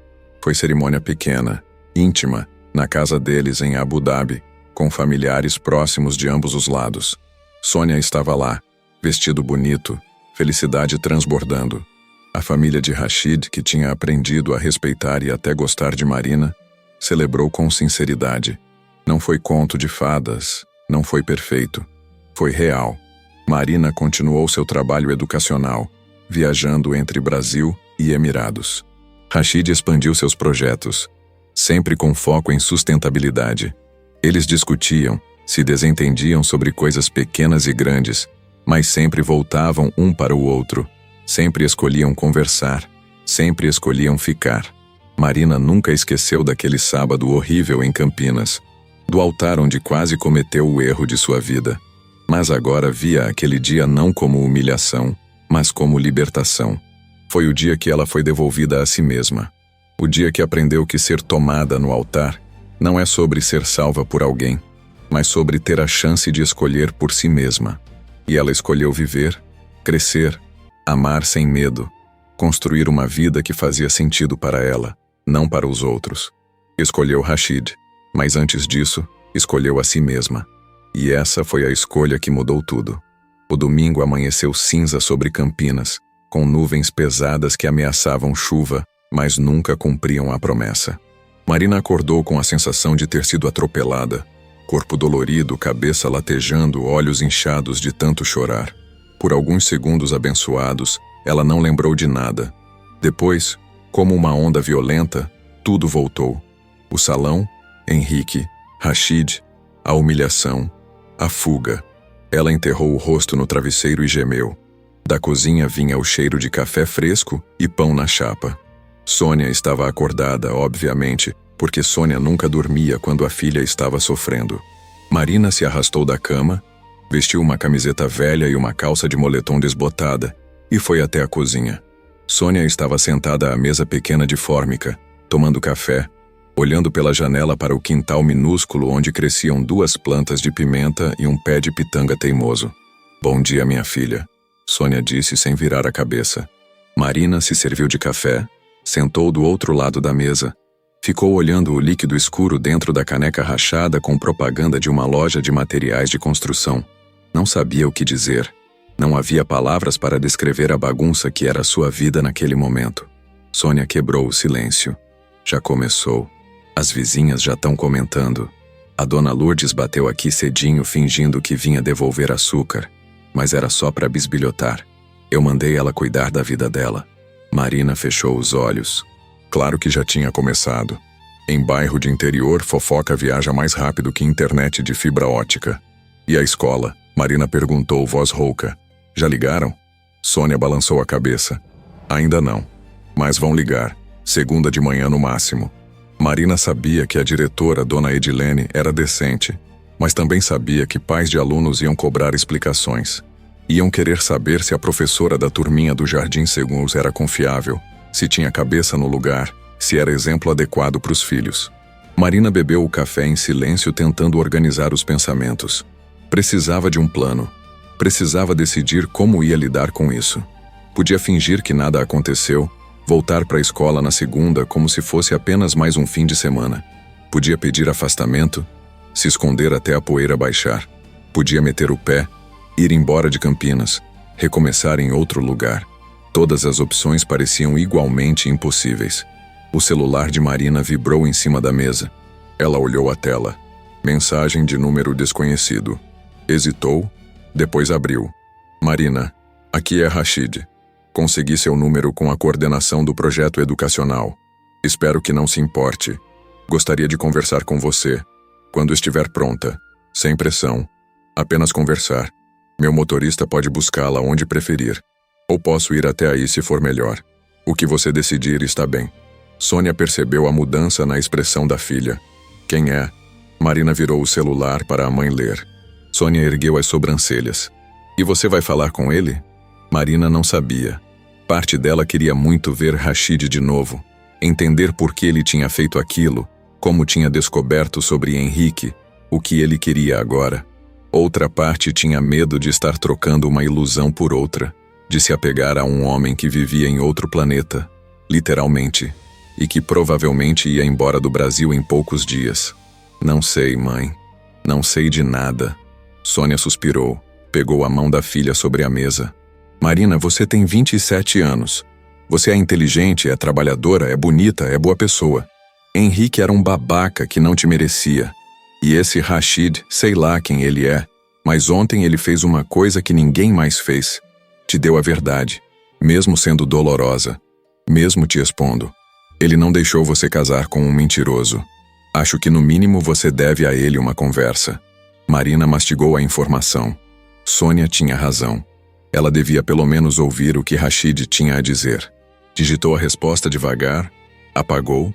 Foi cerimônia pequena, íntima, na casa deles em Abu Dhabi, com familiares próximos de ambos os lados. Sônia estava lá, vestido bonito, felicidade transbordando. A família de Rashid, que tinha aprendido a respeitar e até gostar de Marina, celebrou com sinceridade. Não foi conto de fadas, não foi perfeito. Foi real. Marina continuou seu trabalho educacional, viajando entre Brasil e Emirados. Rashid expandiu seus projetos, sempre com foco em sustentabilidade. Eles discutiam, se desentendiam sobre coisas pequenas e grandes, mas sempre voltavam um para o outro. Sempre escolhiam conversar, sempre escolhiam ficar. Marina nunca esqueceu daquele sábado horrível em Campinas, do altar onde quase cometeu o erro de sua vida. Mas agora via aquele dia não como humilhação, mas como libertação. Foi o dia que ela foi devolvida a si mesma. O dia que aprendeu que ser tomada no altar não é sobre ser salva por alguém, mas sobre ter a chance de escolher por si mesma. E ela escolheu viver, crescer, amar sem medo, construir uma vida que fazia sentido para ela, não para os outros. Escolheu Rashid, mas antes disso, escolheu a si mesma. E essa foi a escolha que mudou tudo. O domingo amanheceu cinza sobre Campinas, com nuvens pesadas que ameaçavam chuva, mas nunca cumpriam a promessa. Marina acordou com a sensação de ter sido atropelada. Corpo dolorido, cabeça latejando, olhos inchados de tanto chorar. Por alguns segundos abençoados, ela não lembrou de nada. Depois, como uma onda violenta, tudo voltou. O salão, Henrique, Rashid, a humilhação, a fuga. Ela enterrou o rosto no travesseiro e gemeu. Da cozinha vinha o cheiro de café fresco e pão na chapa. Sônia estava acordada, obviamente, porque Sônia nunca dormia quando a filha estava sofrendo. Marina se arrastou da cama, vestiu uma camiseta velha e uma calça de moletom desbotada e foi até a cozinha. Sônia estava sentada à mesa pequena de fórmica, tomando café, olhando pela janela para o quintal minúsculo onde cresciam 2 plantas de pimenta e um pé de pitanga teimoso. Bom dia, minha filha, Sônia disse sem virar a cabeça. Marina se serviu de café, sentou do outro lado da mesa, ficou olhando o líquido escuro dentro da caneca rachada com propaganda de uma loja de materiais de construção. Não sabia o que dizer. Não havia palavras para descrever a bagunça que era sua vida naquele momento. Sônia quebrou o silêncio. Já começou. As vizinhas já estão comentando. A dona Lourdes bateu aqui cedinho fingindo que vinha devolver açúcar, mas era só para bisbilhotar. Eu mandei ela cuidar da vida dela. Marina fechou os olhos. Claro que já tinha começado. Em bairro de interior, fofoca viaja mais rápido que internet de fibra ótica. E a escola? Marina perguntou, voz rouca. Já ligaram? Sônia balançou a cabeça. Ainda não. Mas vão ligar. Segunda de manhã no máximo. Marina sabia que a diretora, dona Edilene, era decente, mas também sabia que pais de alunos iam cobrar explicações. Iam querer saber se a professora da turminha do Jardim Seguns era confiável, se tinha cabeça no lugar, se era exemplo adequado para os filhos. Marina bebeu o café em silêncio tentando organizar os pensamentos. Precisava de um plano. Precisava decidir como ia lidar com isso. Podia fingir que nada aconteceu, voltar para a escola na segunda como se fosse apenas mais um fim de semana. Podia pedir afastamento, se esconder até a poeira baixar. Podia meter o pé, ir embora de Campinas, recomeçar em outro lugar. Todas as opções pareciam igualmente impossíveis. O celular de Marina vibrou em cima da mesa. Ela olhou a tela. Mensagem de número desconhecido. Hesitou, depois abriu. Marina, aqui é Rashid. Consegui seu número com a coordenação do projeto educacional. Espero que não se importe. Gostaria de conversar com você. Quando estiver pronta. Sem pressão. Apenas conversar. Meu motorista pode buscá-la onde preferir. Ou posso ir até aí se for melhor. O que você decidir está bem. Sônia percebeu a mudança na expressão da filha. Quem é? Marina virou o celular para a mãe ler. Sônia ergueu as sobrancelhas. E você vai falar com ele? Marina não sabia. Parte dela queria muito ver Rashid de novo, entender por que ele tinha feito aquilo, como tinha descoberto sobre Henrique, o que ele queria agora. Outra parte tinha medo de estar trocando uma ilusão por outra, de se apegar a um homem que vivia em outro planeta, literalmente, e que provavelmente ia embora do Brasil em poucos dias. Não sei, mãe. Não sei de nada. Sônia suspirou, pegou a mão da filha sobre a mesa. Marina, você tem 27 anos. Você é inteligente, é trabalhadora, é bonita, é boa pessoa. Henrique era um babaca que não te merecia. E esse Rashid, sei lá quem ele é, mas ontem ele fez uma coisa que ninguém mais fez. Te deu a verdade, mesmo sendo dolorosa, mesmo te expondo. Ele não deixou você casar com um mentiroso. Acho que no mínimo você deve a ele uma conversa. Marina mastigou a informação. Sônia tinha razão. Ela devia pelo menos ouvir o que Rashid tinha a dizer. Digitou a resposta devagar, apagou,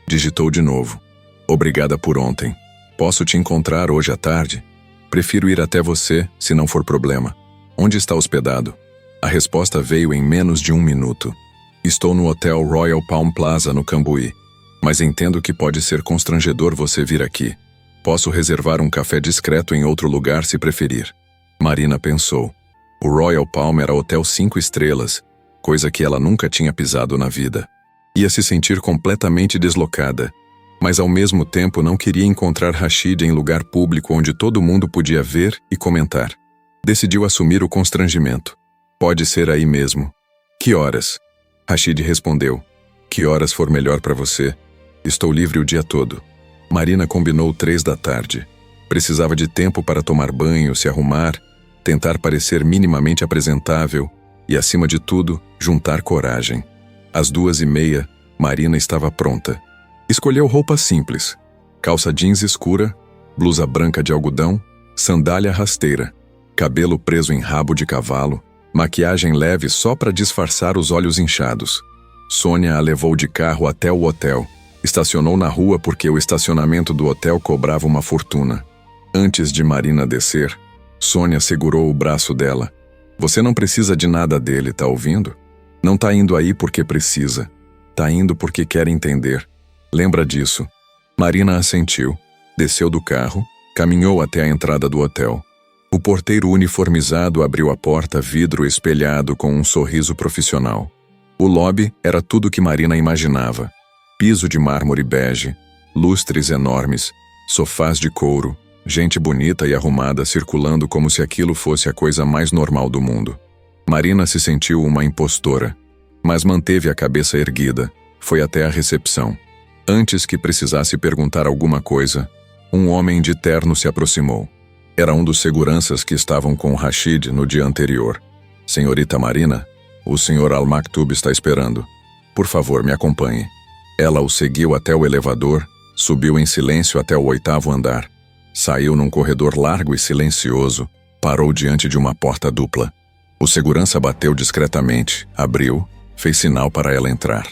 digitou de novo. Obrigada por ontem. Posso te encontrar hoje à tarde? Prefiro ir até você, se não for problema. Onde está hospedado? A resposta veio em menos de 1 minuto. Estou no Hotel Royal Palm Plaza, no Cambuí. Mas entendo que pode ser constrangedor você vir aqui. Posso reservar um café discreto em outro lugar se preferir. Marina pensou. O Royal Palm era hotel 5 estrelas, coisa que ela nunca tinha pisado na vida. Ia se sentir completamente deslocada, mas ao mesmo tempo não queria encontrar Rashid em lugar público onde todo mundo podia ver e comentar. Decidiu assumir o constrangimento. Pode ser aí mesmo. Que horas? Rashid respondeu. Que horas for melhor para você? Estou livre o dia todo. Marina combinou 3 da tarde. Precisava de tempo para tomar banho, se arrumar, tentar parecer minimamente apresentável e, acima de tudo, juntar coragem. Às 2h30, Marina estava pronta. Escolheu roupa simples. Calça jeans escura, blusa branca de algodão, sandália rasteira, cabelo preso em rabo de cavalo, maquiagem leve só para disfarçar os olhos inchados. Sônia a levou de carro até o hotel. Estacionou na rua porque o estacionamento do hotel cobrava uma fortuna. Antes de Marina descer, Sônia segurou o braço dela. Você não precisa de nada dele, tá ouvindo? Não tá indo aí porque precisa. Tá indo porque quer entender. Lembra disso. Marina assentiu, desceu do carro, caminhou até a entrada do hotel. O porteiro uniformizado abriu a porta vidro espelhado com um sorriso profissional. O lobby era tudo que Marina imaginava. Piso de mármore bege, lustres enormes, sofás de couro, gente bonita e arrumada circulando como se aquilo fosse a coisa mais normal do mundo. Marina se sentiu uma impostora, mas manteve a cabeça erguida, foi até a recepção. Antes que precisasse perguntar alguma coisa, um homem de terno se aproximou. Era um dos seguranças que estavam com Rashid no dia anterior. Senhorita Marina, o Sr. Al-Maktoub está esperando. Por favor, me acompanhe. Ela o seguiu até o elevador, subiu em silêncio até o 8º andar. Saiu num corredor largo e silencioso, parou diante de uma porta dupla. O segurança bateu discretamente, abriu, fez sinal para ela entrar.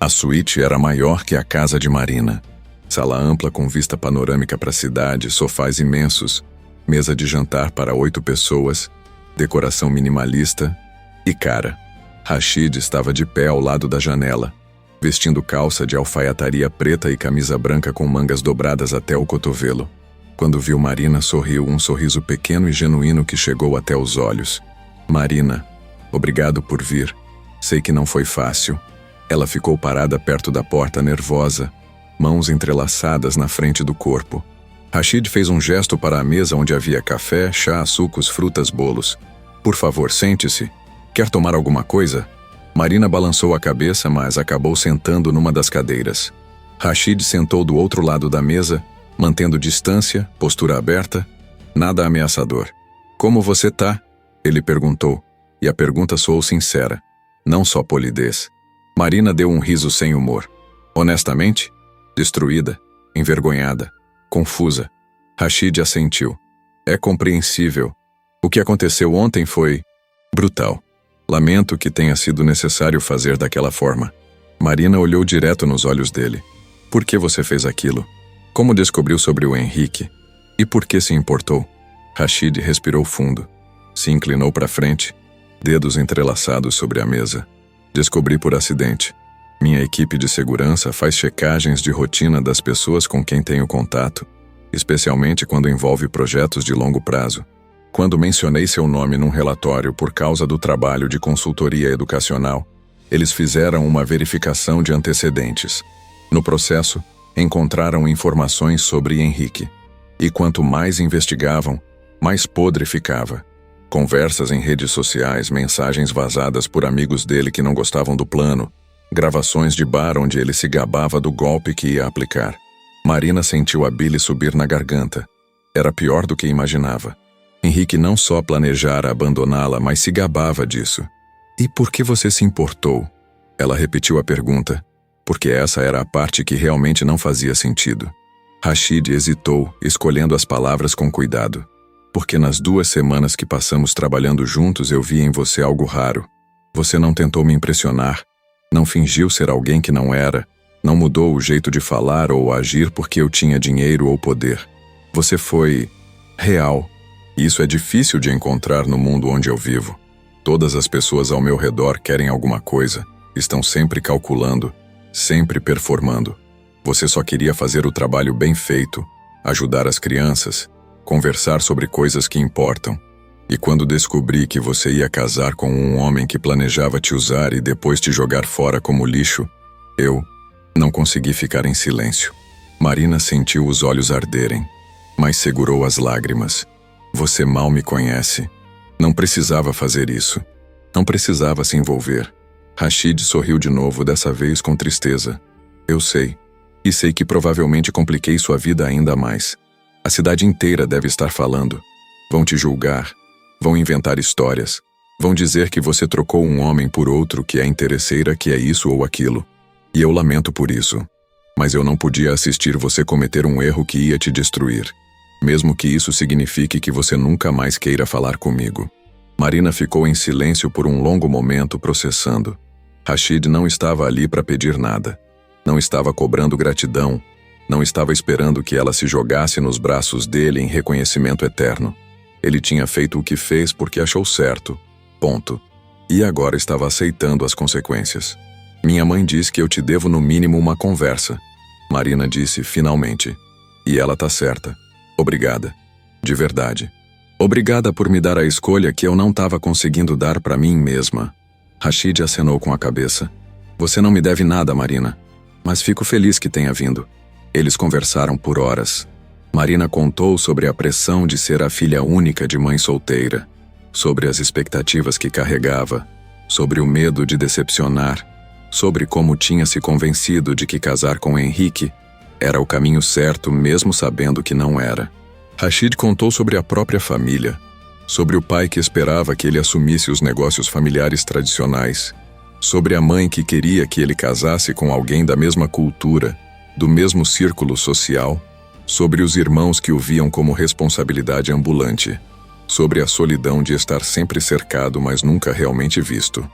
A suíte era maior que a casa de Marina. Sala ampla com vista panorâmica para a cidade, sofás imensos, mesa de jantar para 8 pessoas, decoração minimalista e cara. Rashid estava de pé ao lado da janela, vestindo calça de alfaiataria preta e camisa branca com mangas dobradas até o cotovelo. Quando viu Marina, sorriu, um sorriso pequeno e genuíno que chegou até os olhos. Marina, obrigado por vir. Sei que não foi fácil. Ela ficou parada perto da porta, nervosa, mãos entrelaçadas na frente do corpo. Rashid fez um gesto para a mesa onde havia café, chá, sucos, frutas, bolos. Por favor, sente-se. Quer tomar alguma coisa? Marina balançou a cabeça, mas acabou sentando numa das cadeiras. Rashid sentou do outro lado da mesa, mantendo distância, postura aberta, nada ameaçador. Como você tá? Ele perguntou, e a pergunta soou sincera, não só polidez. Marina deu um riso sem humor. Honestamente? Destruída, envergonhada, confusa. Rashid assentiu. É compreensível. O que aconteceu ontem foi brutal. Lamento que tenha sido necessário fazer daquela forma. Marina olhou direto nos olhos dele. Por que você fez aquilo? Como descobriu sobre o Henrique? E por que se importou? Rashid respirou fundo. Se inclinou para frente, dedos entrelaçados sobre a mesa. Descobri por acidente. Minha equipe de segurança faz checagens de rotina das pessoas com quem tenho contato, especialmente quando envolve projetos de longo prazo. Quando mencionei seu nome num relatório por causa do trabalho de consultoria educacional, eles fizeram uma verificação de antecedentes. No processo, encontraram informações sobre Henrique. E quanto mais investigavam, mais podre ficava. Conversas em redes sociais, mensagens vazadas por amigos dele que não gostavam do plano, gravações de bar onde ele se gabava do golpe que ia aplicar. Marina sentiu a bile subir na garganta. Era pior do que imaginava. Henrique não só planejara abandoná-la, mas se gabava disso. E por que você se importou? Ela repetiu a pergunta, porque essa era a parte que realmente não fazia sentido. Rashid hesitou, escolhendo as palavras com cuidado. Porque nas 2 semanas que passamos trabalhando juntos eu vi em você algo raro. Você não tentou me impressionar, não fingiu ser alguém que não era, não mudou o jeito de falar ou agir porque eu tinha dinheiro ou poder. Você foi real. E isso é difícil de encontrar no mundo onde eu vivo. Todas as pessoas ao meu redor querem alguma coisa, estão sempre calculando, sempre performando. Você só queria fazer o trabalho bem feito, ajudar as crianças, conversar sobre coisas que importam. E quando descobri que você ia casar com um homem que planejava te usar e depois te jogar fora como lixo, eu não consegui ficar em silêncio. Marina sentiu os olhos arderem, mas segurou as lágrimas. Você mal me conhece. Não precisava fazer isso. Não precisava se envolver. Rashid sorriu de novo, dessa vez com tristeza. Eu sei. E sei que provavelmente compliquei sua vida ainda mais. A cidade inteira deve estar falando. Vão te julgar. Vão inventar histórias. Vão dizer que você trocou um homem por outro, que é interesseira, que é isso ou aquilo. E eu lamento por isso. Mas eu não podia assistir você cometer um erro que ia te destruir. Mesmo que isso signifique que você nunca mais queira falar comigo. Marina ficou em silêncio por um longo momento, processando. Rashid não estava ali para pedir nada. Não estava cobrando gratidão. Não estava esperando que ela se jogasse nos braços dele em reconhecimento eterno. Ele tinha feito o que fez porque achou certo. Ponto. E agora estava aceitando as consequências. Minha mãe diz que eu te devo no mínimo uma conversa. Marina disse finalmente. E ela tá certa. Obrigada. De verdade. Obrigada por me dar a escolha que eu não estava conseguindo dar para mim mesma. Rashid acenou com a cabeça. Você não me deve nada, Marina. Mas fico feliz que tenha vindo. Eles conversaram por horas. Marina contou sobre a pressão de ser a filha única de mãe solteira, sobre as expectativas que carregava, sobre o medo de decepcionar, sobre como tinha se convencido de que casar com Henrique era o caminho certo, mesmo sabendo que não era. Rashid contou sobre a própria família, sobre o pai que esperava que ele assumisse os negócios familiares tradicionais, sobre a mãe que queria que ele casasse com alguém da mesma cultura, do mesmo círculo social, sobre os irmãos que o viam como responsabilidade ambulante, sobre a solidão de estar sempre cercado, mas nunca realmente visto.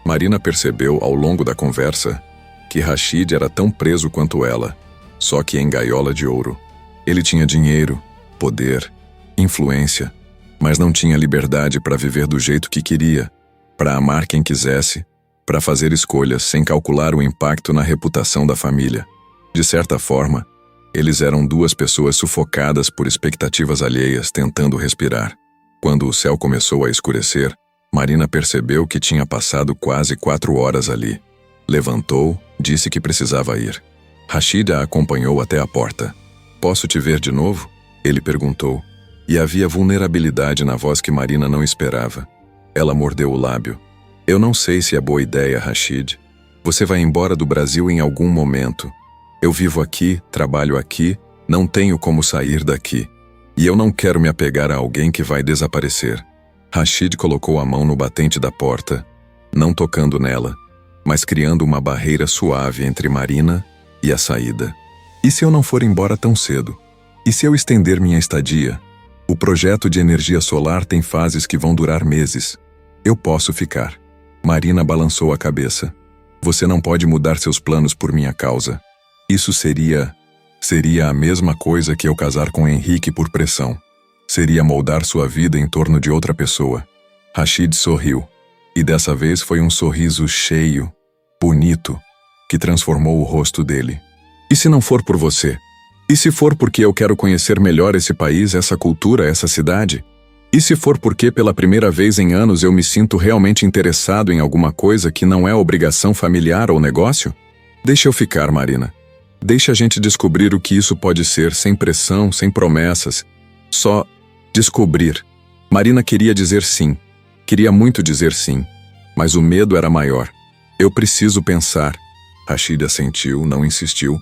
Marina percebeu ao longo da conversa que Rashid era tão preso quanto ela, só que em gaiola de ouro. Ele tinha dinheiro, poder, influência, mas não tinha liberdade para viver do jeito que queria, para amar quem quisesse, para fazer escolhas sem calcular o impacto na reputação da família. De certa forma, Eles eram duas pessoas sufocadas por expectativas alheias, tentando respirar. Quando o céu começou a escurecer, Marina percebeu que tinha passado quase 4 horas ali. Levantou, disse que precisava ir. Rashid a acompanhou até a porta. "Posso te ver de novo?" ele perguntou. E havia vulnerabilidade na voz que Marina não esperava. Ela mordeu o lábio. "Eu não sei se é boa ideia, Rashid. Você vai embora do Brasil em algum momento. Eu vivo aqui, trabalho aqui, não tenho como sair daqui. E eu não quero me apegar a alguém que vai desaparecer." Rashid colocou a mão no batente da porta, não tocando nela, mas criando uma barreira suave entre Marina e a saída. "E se eu não for embora tão cedo? E se eu estender minha estadia? O projeto de energia solar tem fases que vão durar meses. Eu posso ficar." Marina balançou a cabeça. "Você não pode mudar seus planos por minha causa. Isso seria a mesma coisa que eu casar com Henrique por pressão. Seria moldar sua vida em torno de outra pessoa." Rashid sorriu. E dessa vez foi um sorriso cheio, bonito, que transformou o rosto dele. "E se não for por você? E se for porque eu quero conhecer melhor esse país, essa cultura, essa cidade? E se for porque pela primeira vez em anos eu me sinto realmente interessado em alguma coisa que não é obrigação familiar ou negócio? Deixa eu ficar, Marina. Deixa a gente descobrir o que isso pode ser, sem pressão, sem promessas. Só descobrir." Marina queria dizer sim. Queria muito dizer sim. Mas o medo era maior. "Eu preciso pensar." Rashid assentiu, não insistiu.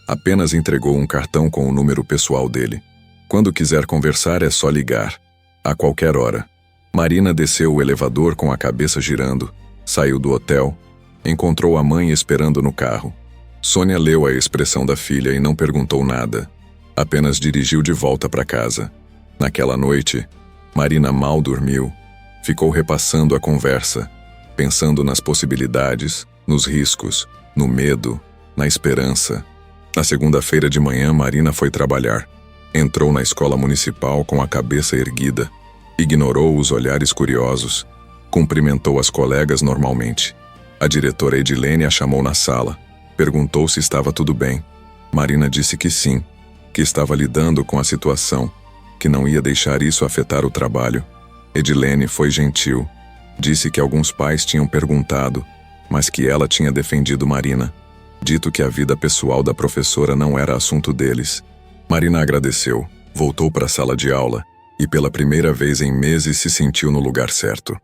Apenas entregou um cartão com o número pessoal dele. "Quando quiser conversar é só ligar. A qualquer hora." Marina desceu o elevador com a cabeça girando. Saiu do hotel. Encontrou a mãe esperando no carro. Sônia leu a expressão da filha e não perguntou nada. Apenas dirigiu de volta para casa. Naquela noite, Marina mal dormiu. Ficou repassando a conversa, pensando nas possibilidades, nos riscos, no medo, na esperança. Na segunda-feira de manhã, Marina foi trabalhar. Entrou na escola municipal com a cabeça erguida. Ignorou os olhares curiosos. Cumprimentou as colegas normalmente. A diretora Edilene a chamou na sala. Perguntou se estava tudo bem. Marina disse que sim, que estava lidando com a situação, que não ia deixar isso afetar o trabalho. Edilene foi gentil. Disse que alguns pais tinham perguntado, mas que ela tinha defendido Marina. Dito que a vida pessoal da professora não era assunto deles. Marina agradeceu, voltou para a sala de aula e pela primeira vez em meses se sentiu no lugar certo.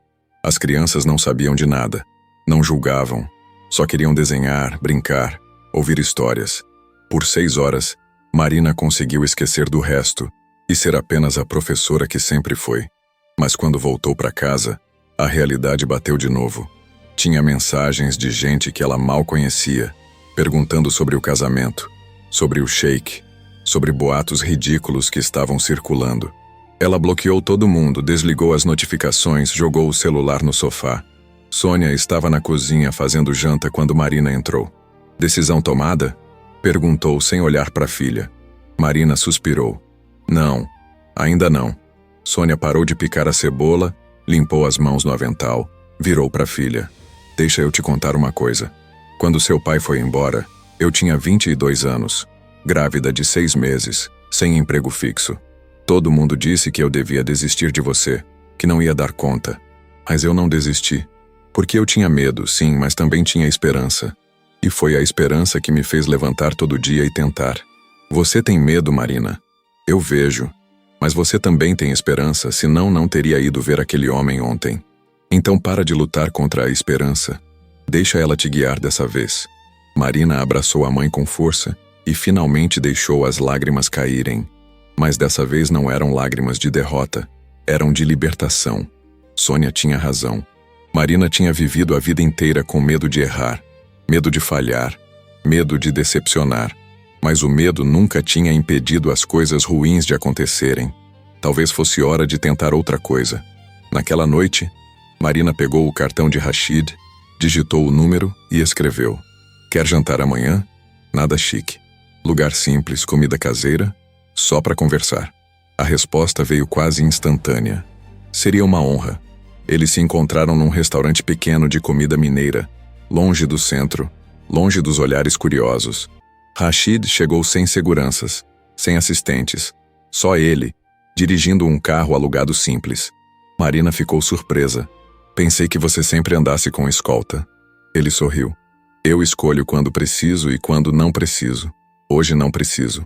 As crianças não sabiam de nada, não julgavam, só queriam desenhar, brincar, ouvir histórias. Por 6 horas, Marina conseguiu esquecer do resto e ser apenas a professora que sempre foi. Mas quando voltou para casa, a realidade bateu de novo. Tinha mensagens de gente que ela mal conhecia, perguntando sobre o casamento, sobre o sheik, sobre boatos ridículos que estavam circulando. Ela bloqueou todo mundo, desligou as notificações, jogou o celular no sofá. Sônia estava na cozinha fazendo janta quando Marina entrou. "Decisão tomada?" perguntou sem olhar para a filha. Marina suspirou. "Não, ainda não." Sônia parou de picar a cebola, limpou as mãos no avental, virou para a filha. "Deixa eu te contar uma coisa. Quando seu pai foi embora, eu tinha 22 anos, grávida de 6 meses, sem emprego fixo. Todo mundo disse que eu devia desistir de você, que não ia dar conta. Mas eu não desisti. Porque eu tinha medo, sim, mas também tinha esperança. E foi a esperança que me fez levantar todo dia e tentar. Você tem medo, Marina. Eu vejo. Mas você também tem esperança, senão não teria ido ver aquele homem ontem. Então para de lutar contra a esperança. Deixa ela te guiar dessa vez." Marina abraçou a mãe com força e finalmente deixou as lágrimas caírem. Mas dessa vez não eram lágrimas de derrota, eram de libertação. Sônia tinha razão. Marina tinha vivido a vida inteira com medo de errar, medo de falhar, medo de decepcionar. Mas o medo nunca tinha impedido as coisas ruins de acontecerem. Talvez fosse hora de tentar outra coisa. Naquela noite, Marina pegou o cartão de Rashid, digitou o número e escreveu: "Quer jantar amanhã? Nada chique. Lugar simples, comida caseira, só para conversar." A resposta veio quase instantânea. Seria uma honra. Eles se encontraram num restaurante pequeno de comida mineira, longe do centro, longe dos olhares curiosos. Rashid chegou sem seguranças, sem assistentes, só ele, dirigindo um carro alugado simples. Marina ficou surpresa. Pensei que você sempre andasse com escolta. Ele sorriu. Eu escolho quando preciso e quando não preciso. Hoje não preciso.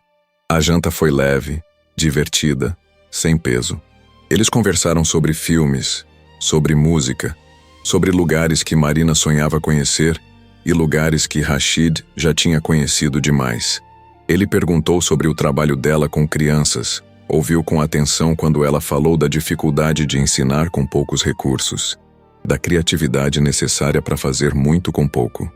A janta foi leve, divertida, sem peso. Eles conversaram sobre filmes, sobre música, sobre lugares que Marina sonhava conhecer e lugares que Rashid já tinha conhecido demais. Ele perguntou sobre o trabalho dela com crianças, ouviu com atenção quando ela falou da dificuldade de ensinar com poucos recursos, da criatividade necessária para fazer muito com pouco.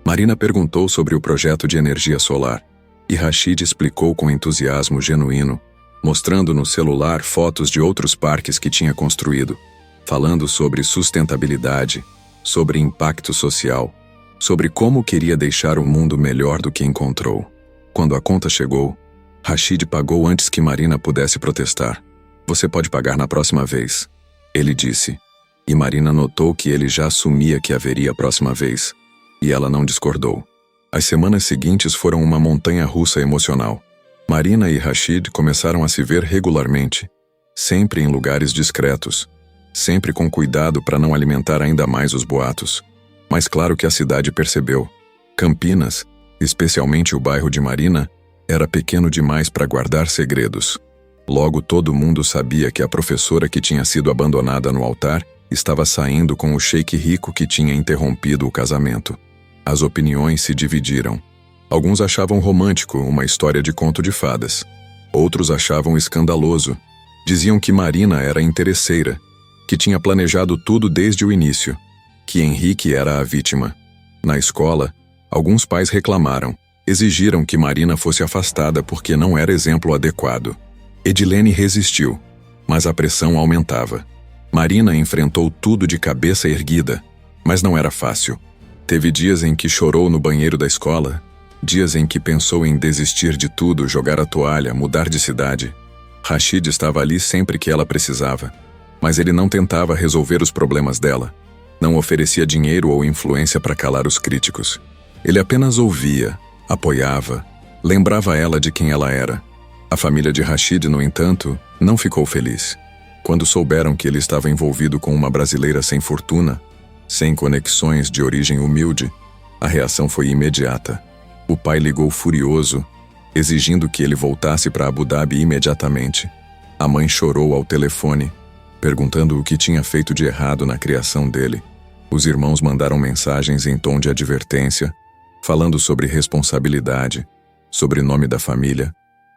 Marina perguntou sobre o projeto de energia solar, e Rashid explicou com entusiasmo genuíno, mostrando no celular fotos de outros parques que tinha construído, falando sobre sustentabilidade, sobre impacto social, sobre como queria deixar o mundo melhor do que encontrou. Quando a conta chegou, Rashid pagou antes que Marina pudesse protestar. Você pode pagar na próxima vez, ele disse. E Marina notou que ele já assumia que haveria a próxima vez, e ela não discordou. As semanas seguintes foram uma montanha-russa emocional. Marina e Rashid começaram a se ver regularmente, sempre em lugares discretos, sempre com cuidado para não alimentar ainda mais os boatos. Mas claro que a cidade percebeu. Campinas, especialmente o bairro de Marina, era pequeno demais para guardar segredos. Logo todo mundo sabia que a professora que tinha sido abandonada no altar estava saindo com o sheik rico que tinha interrompido o casamento. As opiniões se dividiram. Alguns achavam romântico uma história de conto de fadas. Outros achavam escandaloso. Diziam que Marina era interesseira, que tinha planejado tudo desde o início, que Henrique era a vítima. Na escola, alguns pais reclamaram, exigiram que Marina fosse afastada porque não era exemplo adequado. Edilene resistiu, mas a pressão aumentava. Marina enfrentou tudo de cabeça erguida, mas não era fácil. Teve dias em que chorou no banheiro da escola, dias em que pensou em desistir de tudo, jogar a toalha, mudar de cidade. Rashid estava ali sempre que ela precisava, mas ele não tentava resolver os problemas dela. Não oferecia dinheiro ou influência para calar os críticos. Ele apenas ouvia, apoiava, lembrava ela de quem ela era. A família de Rashid, no entanto, não ficou feliz. Quando souberam que ele estava envolvido com uma brasileira sem fortuna, sem conexões de origem humilde, a reação foi imediata. O pai ligou furioso, exigindo que ele voltasse para Abu Dhabi imediatamente. A mãe chorou ao telefone, perguntando o que tinha feito de errado na criação dele. Os irmãos mandaram mensagens em tom de advertência, falando sobre responsabilidade, sobre o nome da família,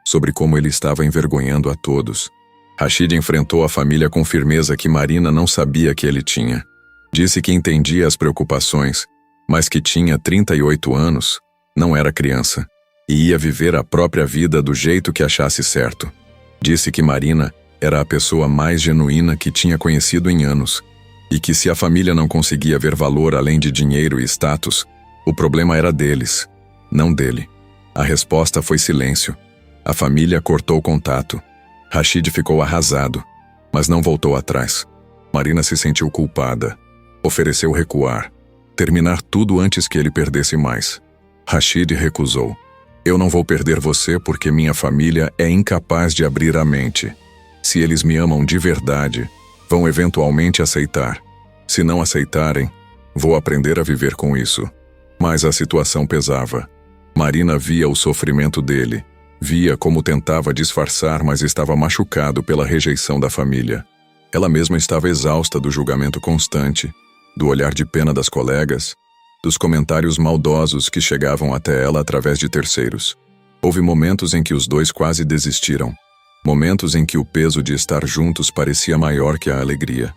sobre como ele estava envergonhando a todos. Rashid enfrentou a família com firmeza que Marina não sabia que ele tinha. Disse que entendia as preocupações, mas que tinha 38 anos, não era criança, e ia viver a própria vida do jeito que achasse certo. Disse que Marina era a pessoa mais genuína que tinha conhecido em anos, e que se a família não conseguia ver valor além de dinheiro e status, o problema era deles, não dele. A resposta foi silêncio. A família cortou contato. Rashid ficou arrasado, mas não voltou atrás. Marina se sentiu culpada. Ofereceu recuar, terminar tudo antes que ele perdesse mais. Rashid recusou. Eu não vou perder você porque minha família é incapaz de abrir a mente. Se eles me amam de verdade, vão eventualmente aceitar. Se não aceitarem, vou aprender a viver com isso. Mas a situação pesava. Marina via o sofrimento dele. Via como tentava disfarçar, mas estava machucado pela rejeição da família. Ela mesma estava exausta do julgamento constante, do olhar de pena das colegas, dos comentários maldosos que chegavam até ela através de terceiros. Houve momentos em que os dois quase desistiram. Momentos em que o peso de estar juntos parecia maior que a alegria.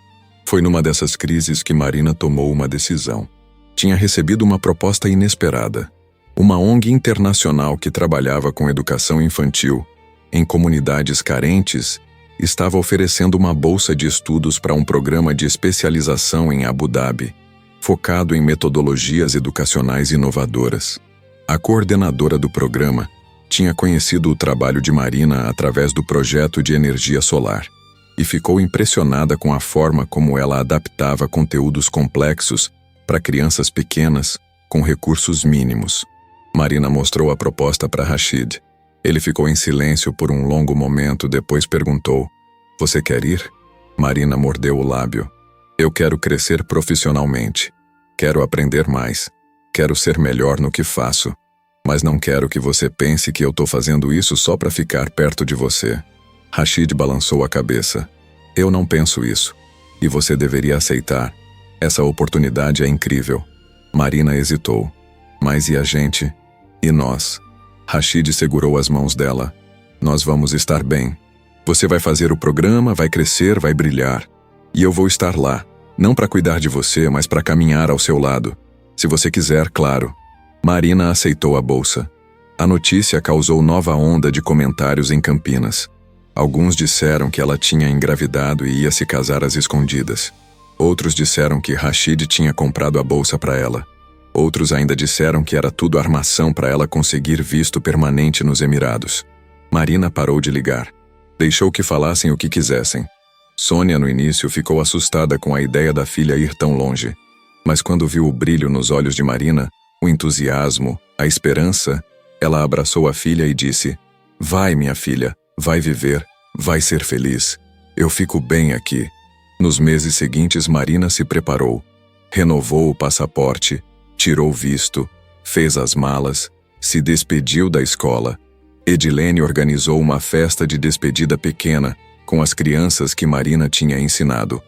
Foi numa dessas crises que Marina tomou uma decisão. Tinha recebido uma proposta inesperada. Uma ONG internacional que trabalhava com educação infantil em comunidades carentes estava oferecendo uma bolsa de estudos para um programa de especialização em Abu Dhabi, focado em metodologias educacionais inovadoras. A coordenadora do programa tinha conhecido o trabalho de Marina através do projeto de energia solar e ficou impressionada com a forma como ela adaptava conteúdos complexos para crianças pequenas com recursos mínimos. Marina mostrou a proposta para Rashid. Ele ficou em silêncio por um longo momento, depois perguntou: "Você quer ir?" Marina mordeu o lábio. "Eu quero crescer profissionalmente. Quero aprender mais. Quero ser melhor no que faço. Mas não quero que você pense que eu tô fazendo isso só para ficar perto de você." Rashid balançou a cabeça. "Eu não penso isso. E você deveria aceitar. Essa oportunidade é incrível." Marina hesitou. "Mas e a gente? E nós?" Rashid segurou as mãos dela. "Nós vamos estar bem. Você vai fazer o programa, vai crescer, vai brilhar. E eu vou estar lá, não para cuidar de você, mas para caminhar ao seu lado. Se você quiser, claro." Marina aceitou a bolsa. A notícia causou nova onda de comentários em Campinas. Alguns disseram que ela tinha engravidado e ia se casar às escondidas. Outros disseram que Rashid tinha comprado a bolsa para ela. Outros ainda disseram que era tudo armação para ela conseguir visto permanente nos Emirados. Marina parou de ligar. Deixou que falassem o que quisessem. Sônia, no início, ficou assustada com a ideia da filha ir tão longe. Mas quando viu o brilho nos olhos de Marina, o entusiasmo, a esperança, ela abraçou a filha e disse: "Vai, minha filha, vai viver, vai ser feliz. Eu fico bem aqui." Nos meses seguintes, Marina se preparou. Renovou o passaporte, tirou visto, fez as malas, se despediu da escola. Edilene organizou uma festa de despedida pequena, com as crianças que Marina tinha ensinado.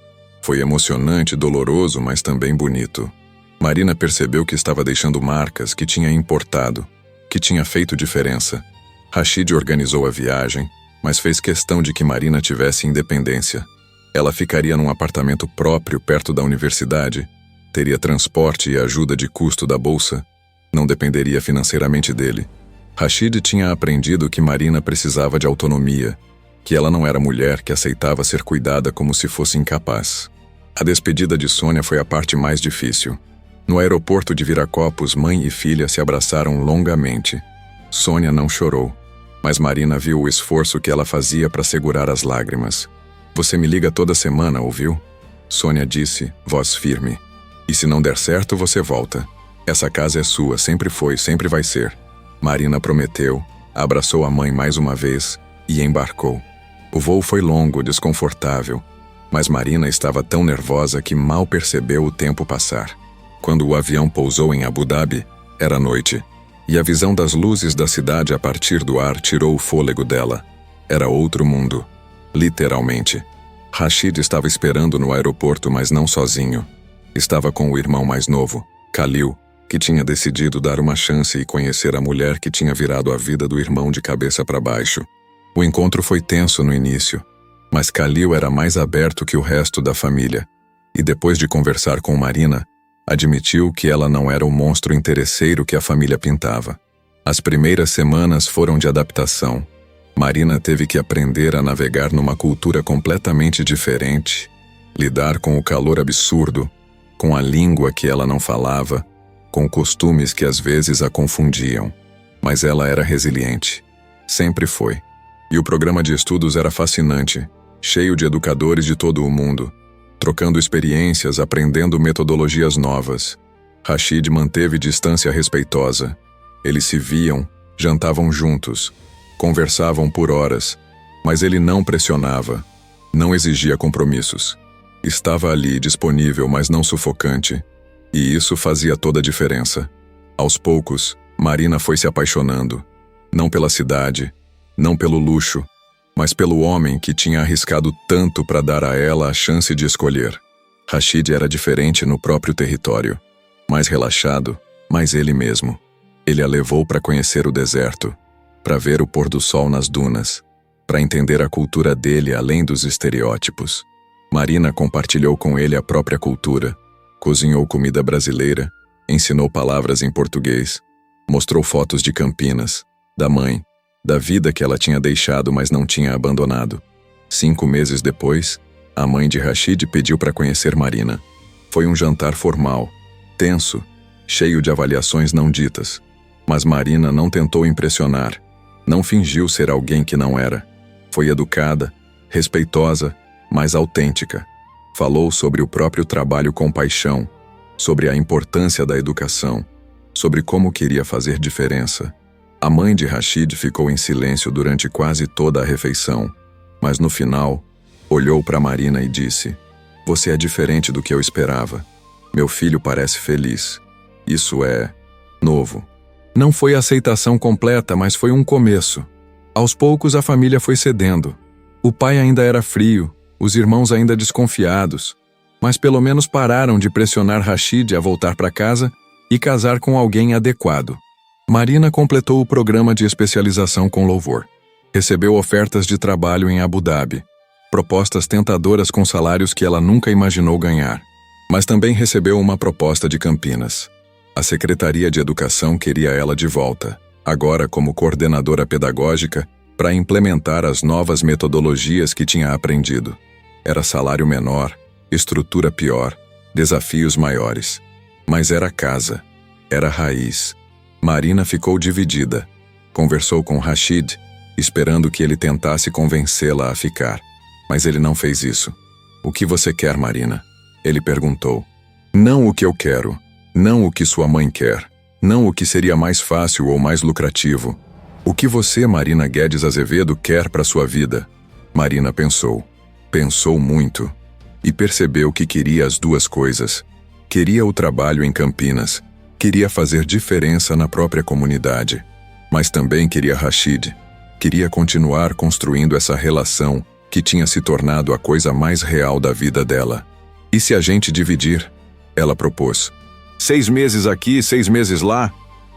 Foi emocionante, doloroso, mas também bonito. Marina percebeu que estava deixando marcas, que tinha importado, que tinha feito diferença. Rashid organizou a viagem, mas fez questão de que Marina tivesse independência. Ela ficaria num apartamento próprio perto da universidade, teria transporte e ajuda de custo da bolsa, não dependeria financeiramente dele. Rashid tinha aprendido que Marina precisava de autonomia, que ela não era mulher que aceitava ser cuidada como se fosse incapaz. A despedida de Sônia foi a parte mais difícil. No aeroporto de Viracopos, mãe e filha se abraçaram longamente. Sônia não chorou, mas Marina viu o esforço que ela fazia para segurar as lágrimas. "Você me liga toda semana, ouviu?" Sônia disse, voz firme. "E se não der certo, você volta. Essa casa é sua, sempre foi, sempre vai ser." Marina prometeu, abraçou a mãe mais uma vez e embarcou. O voo foi longo, desconfortável, mas Marina estava tão nervosa que mal percebeu o tempo passar. Quando o avião pousou em Abu Dhabi, era noite, e a visão das luzes da cidade a partir do ar tirou o fôlego dela. Era outro mundo, literalmente. Rashid estava esperando no aeroporto, mas não sozinho. Estava com o irmão mais novo, Khalil, que tinha decidido dar uma chance e conhecer a mulher que tinha virado a vida do irmão de cabeça para baixo. O encontro foi tenso no início, mas Khalil era mais aberto que o resto da família, e depois de conversar com Marina, admitiu que ela não era o monstro interesseiro que a família pintava. As primeiras semanas foram de adaptação. Marina teve que aprender a navegar numa cultura completamente diferente, lidar com o calor absurdo, com a língua que ela não falava, com costumes que às vezes a confundiam. Mas ela era resiliente. Sempre foi. E o programa de estudos era fascinante, cheio de educadores de todo o mundo, trocando experiências, aprendendo metodologias novas. Rashid manteve distância respeitosa. Eles se viam, jantavam juntos, conversavam por horas, mas ele não pressionava, não exigia compromissos. Estava ali, disponível, mas não sufocante. E isso fazia toda a diferença. Aos poucos, Marina foi se apaixonando. Não pela cidade, não pelo luxo, mas pelo homem que tinha arriscado tanto para dar a ela a chance de escolher. Rashid era diferente no próprio território. Mais relaxado, mais ele mesmo. Ele a levou para conhecer o deserto, para ver o pôr do sol nas dunas, para entender a cultura dele além dos estereótipos. Marina compartilhou com ele a própria cultura, cozinhou comida brasileira, ensinou palavras em português, mostrou fotos de Campinas, da mãe, da vida que ela tinha deixado, mas não tinha abandonado. 5 meses depois, a mãe de Rashid pediu para conhecer Marina. Foi um jantar formal, tenso, cheio de avaliações não ditas. Mas Marina não tentou impressionar, não fingiu ser alguém que não era. Foi educada, respeitosa, mas autêntica. Falou sobre o próprio trabalho com paixão, sobre a importância da educação, sobre como queria fazer diferença. A mãe de Rashid ficou em silêncio durante quase toda a refeição, mas no final, olhou para Marina e disse: "Você é diferente do que eu esperava. Meu filho parece feliz. Isso é novo." Não foi a aceitação completa, mas foi um começo. Aos poucos a família foi cedendo. O pai ainda era frio, os irmãos ainda desconfiados, mas pelo menos pararam de pressionar Rashid a voltar para casa e casar com alguém adequado. Marina completou o programa de especialização com louvor. Recebeu ofertas de trabalho em Abu Dhabi, propostas tentadoras com salários que ela nunca imaginou ganhar. Mas também recebeu uma proposta de Campinas. A Secretaria de Educação queria ela de volta, agora como coordenadora pedagógica, para implementar as novas metodologias que tinha aprendido. Era salário menor, estrutura pior, desafios maiores. Mas era casa, era raiz. Marina ficou dividida. Conversou com Rashid, esperando que ele tentasse convencê-la a ficar. Mas ele não fez isso. "O que você quer, Marina?" Ele perguntou. "Não o que eu quero, não o que sua mãe quer, não o que seria mais fácil ou mais lucrativo. O que você, Marina Guedes Azevedo, quer para sua vida?" Marina pensou. Pensou muito. E percebeu que queria as duas coisas. Queria o trabalho em Campinas. Queria fazer diferença na própria comunidade. Mas também queria Rashid. Queria continuar construindo essa relação que tinha se tornado a coisa mais real da vida dela. "E se a gente dividir?" Ela propôs. 6 meses aqui, 6 meses lá.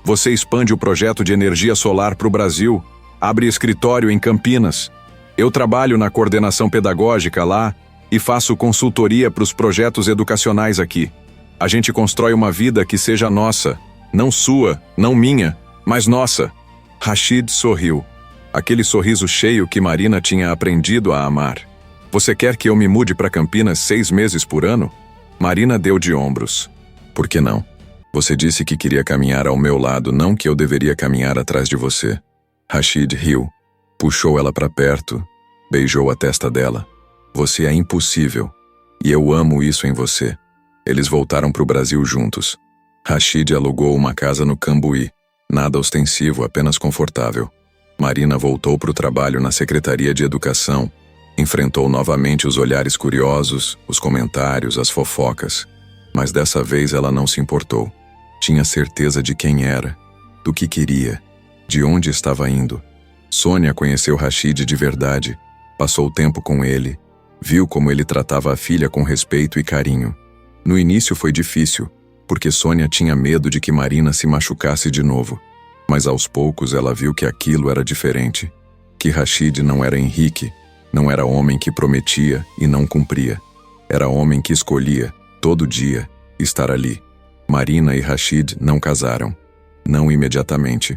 Você expande o projeto de energia solar para o Brasil, abre escritório em Campinas. Eu trabalho na coordenação pedagógica lá e faço consultoria para os projetos educacionais aqui. A gente constrói uma vida que seja nossa, não sua, não minha, mas nossa." Rashid sorriu. Aquele sorriso cheio que Marina tinha aprendido a amar. "Você quer que eu me mude para Campinas 6 meses por ano?" Marina deu de ombros. "Por que não? Você disse que queria caminhar ao meu lado, não que eu deveria caminhar atrás de você." Rashid riu, puxou ela para perto, beijou a testa dela. "Você é impossível, e eu amo isso em você." Eles voltaram para o Brasil juntos. Rashid alugou uma casa no Cambuí, nada ostensivo, apenas confortável. Marina voltou para o trabalho na Secretaria de Educação, enfrentou novamente os olhares curiosos, os comentários, as fofocas. Mas dessa vez ela não se importou. Tinha certeza de quem era, do que queria, de onde estava indo. Sônia conheceu Rashid de verdade, passou tempo com ele, viu como ele tratava a filha com respeito e carinho. No início foi difícil, porque Sônia tinha medo de que Marina se machucasse de novo. Mas aos poucos ela viu que aquilo era diferente, que Rashid não era Henrique, não era homem que prometia e não cumpria. Era homem que escolhia, todo dia, estar ali. Marina e Rashid não casaram, não imediatamente,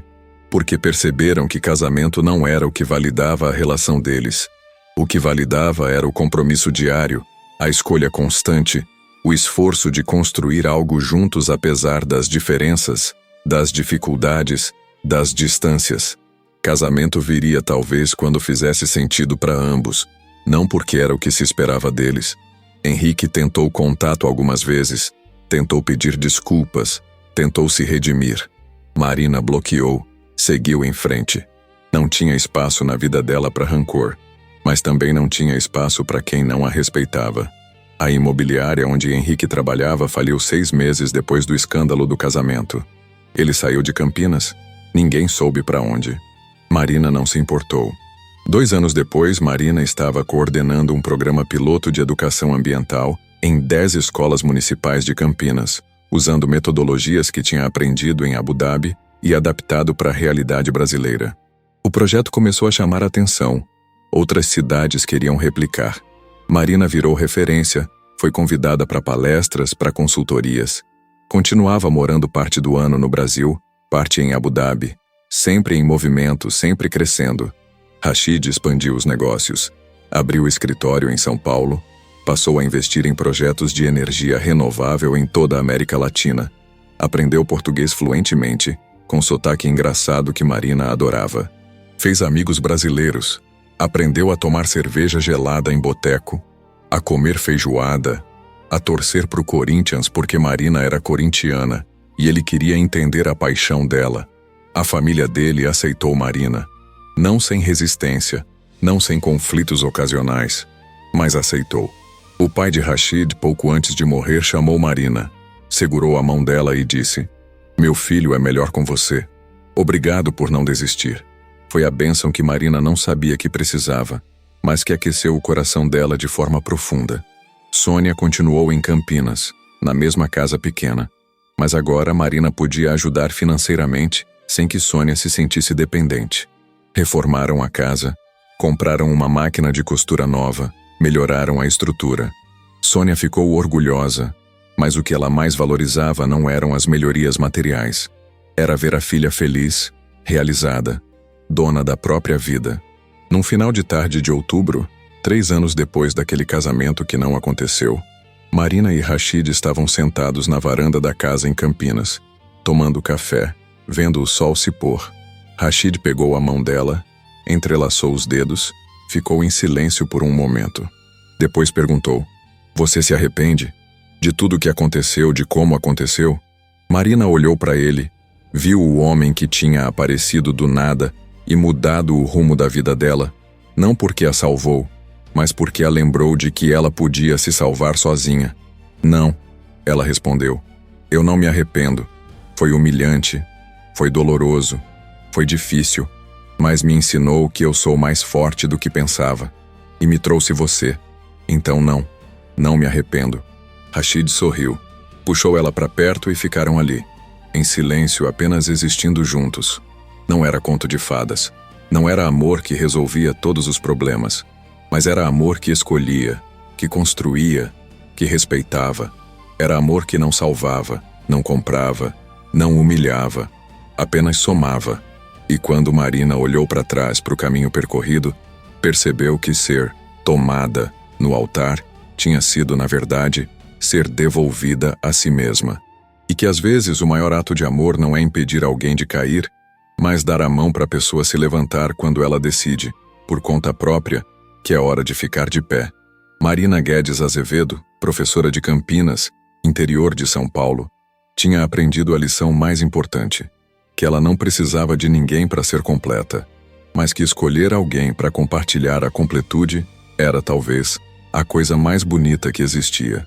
porque perceberam que casamento não era o que validava a relação deles. O que validava era o compromisso diário, a escolha constante, o esforço de construir algo juntos apesar das diferenças, das dificuldades, das distâncias. Casamento viria talvez quando fizesse sentido para ambos, não porque era o que se esperava deles. Henrique tentou contato algumas vezes, tentou pedir desculpas, tentou se redimir. Marina bloqueou, seguiu em frente. Não tinha espaço na vida dela para rancor, mas também não tinha espaço para quem não a respeitava. A imobiliária onde Henrique trabalhava faliu 6 meses depois do escândalo do casamento. Ele saiu de Campinas, ninguém soube para onde. Marina não se importou. 2 anos depois, Marina estava coordenando um programa piloto de educação ambiental em 10 escolas municipais de Campinas, usando metodologias que tinha aprendido em Abu Dhabi e adaptado para a realidade brasileira. O projeto começou a chamar a atenção. Outras cidades queriam replicar. Marina virou referência, foi convidada para palestras, para consultorias. Continuava morando parte do ano no Brasil, parte em Abu Dhabi, sempre em movimento, sempre crescendo. Rashid expandiu os negócios, abriu escritório em São Paulo, passou a investir em projetos de energia renovável em toda a América Latina. Aprendeu português fluentemente, com sotaque engraçado que Marina adorava. Fez amigos brasileiros, aprendeu a tomar cerveja gelada em boteco, a comer feijoada, a torcer pro Corinthians porque Marina era corintiana, e ele queria entender a paixão dela. A família dele aceitou Marina, não sem resistência, não sem conflitos ocasionais, mas aceitou. O pai de Rashid, pouco antes de morrer, chamou Marina, segurou a mão dela e disse: "Meu filho é melhor com você. Obrigado por não desistir." Foi a bênção que Marina não sabia que precisava, mas que aqueceu o coração dela de forma profunda. Sônia continuou em Campinas, na mesma casa pequena, mas agora Marina podia ajudar financeiramente sem que Sônia se sentisse dependente. Reformaram a casa, compraram uma máquina de costura nova, melhoraram a estrutura. Sônia ficou orgulhosa, mas o que ela mais valorizava não eram as melhorias materiais. Era ver a filha feliz, realizada, dona da própria vida. Num final de tarde de outubro, 3 anos depois daquele casamento que não aconteceu, Marina e Rashid estavam sentados na varanda da casa em Campinas, tomando café, vendo o sol se pôr. Rashid pegou a mão dela, entrelaçou os dedos, ficou em silêncio por um momento. Depois perguntou: "Você se arrepende? De tudo o que aconteceu, de como aconteceu?" Marina olhou para ele, viu o homem que tinha aparecido do nada e mudado o rumo da vida dela, não porque a salvou, mas porque a lembrou de que ela podia se salvar sozinha. "Não", ela respondeu. "Eu não me arrependo. Foi humilhante, foi doloroso, foi difícil, mas me ensinou que eu sou mais forte do que pensava, e me trouxe você. Então não me arrependo." Rashid sorriu, puxou ela para perto e ficaram ali, em silêncio, apenas existindo juntos. Não era conto de fadas, não era amor que resolvia todos os problemas, mas era amor que escolhia, que construía, que respeitava. Era amor que não salvava, não comprava, não humilhava, apenas somava. E quando Marina olhou para trás para o caminho percorrido, percebeu que ser tomada no altar tinha sido, na verdade, ser devolvida a si mesma. E que às vezes o maior ato de amor não é impedir alguém de cair, mas dar a mão para a pessoa se levantar quando ela decide, por conta própria, que é hora de ficar de pé. Marina Guedes Azevedo, professora de Campinas, interior de São Paulo, tinha aprendido a lição mais importante, que ela não precisava de ninguém para ser completa, mas que escolher alguém para compartilhar a completude era, talvez, a coisa mais bonita que existia.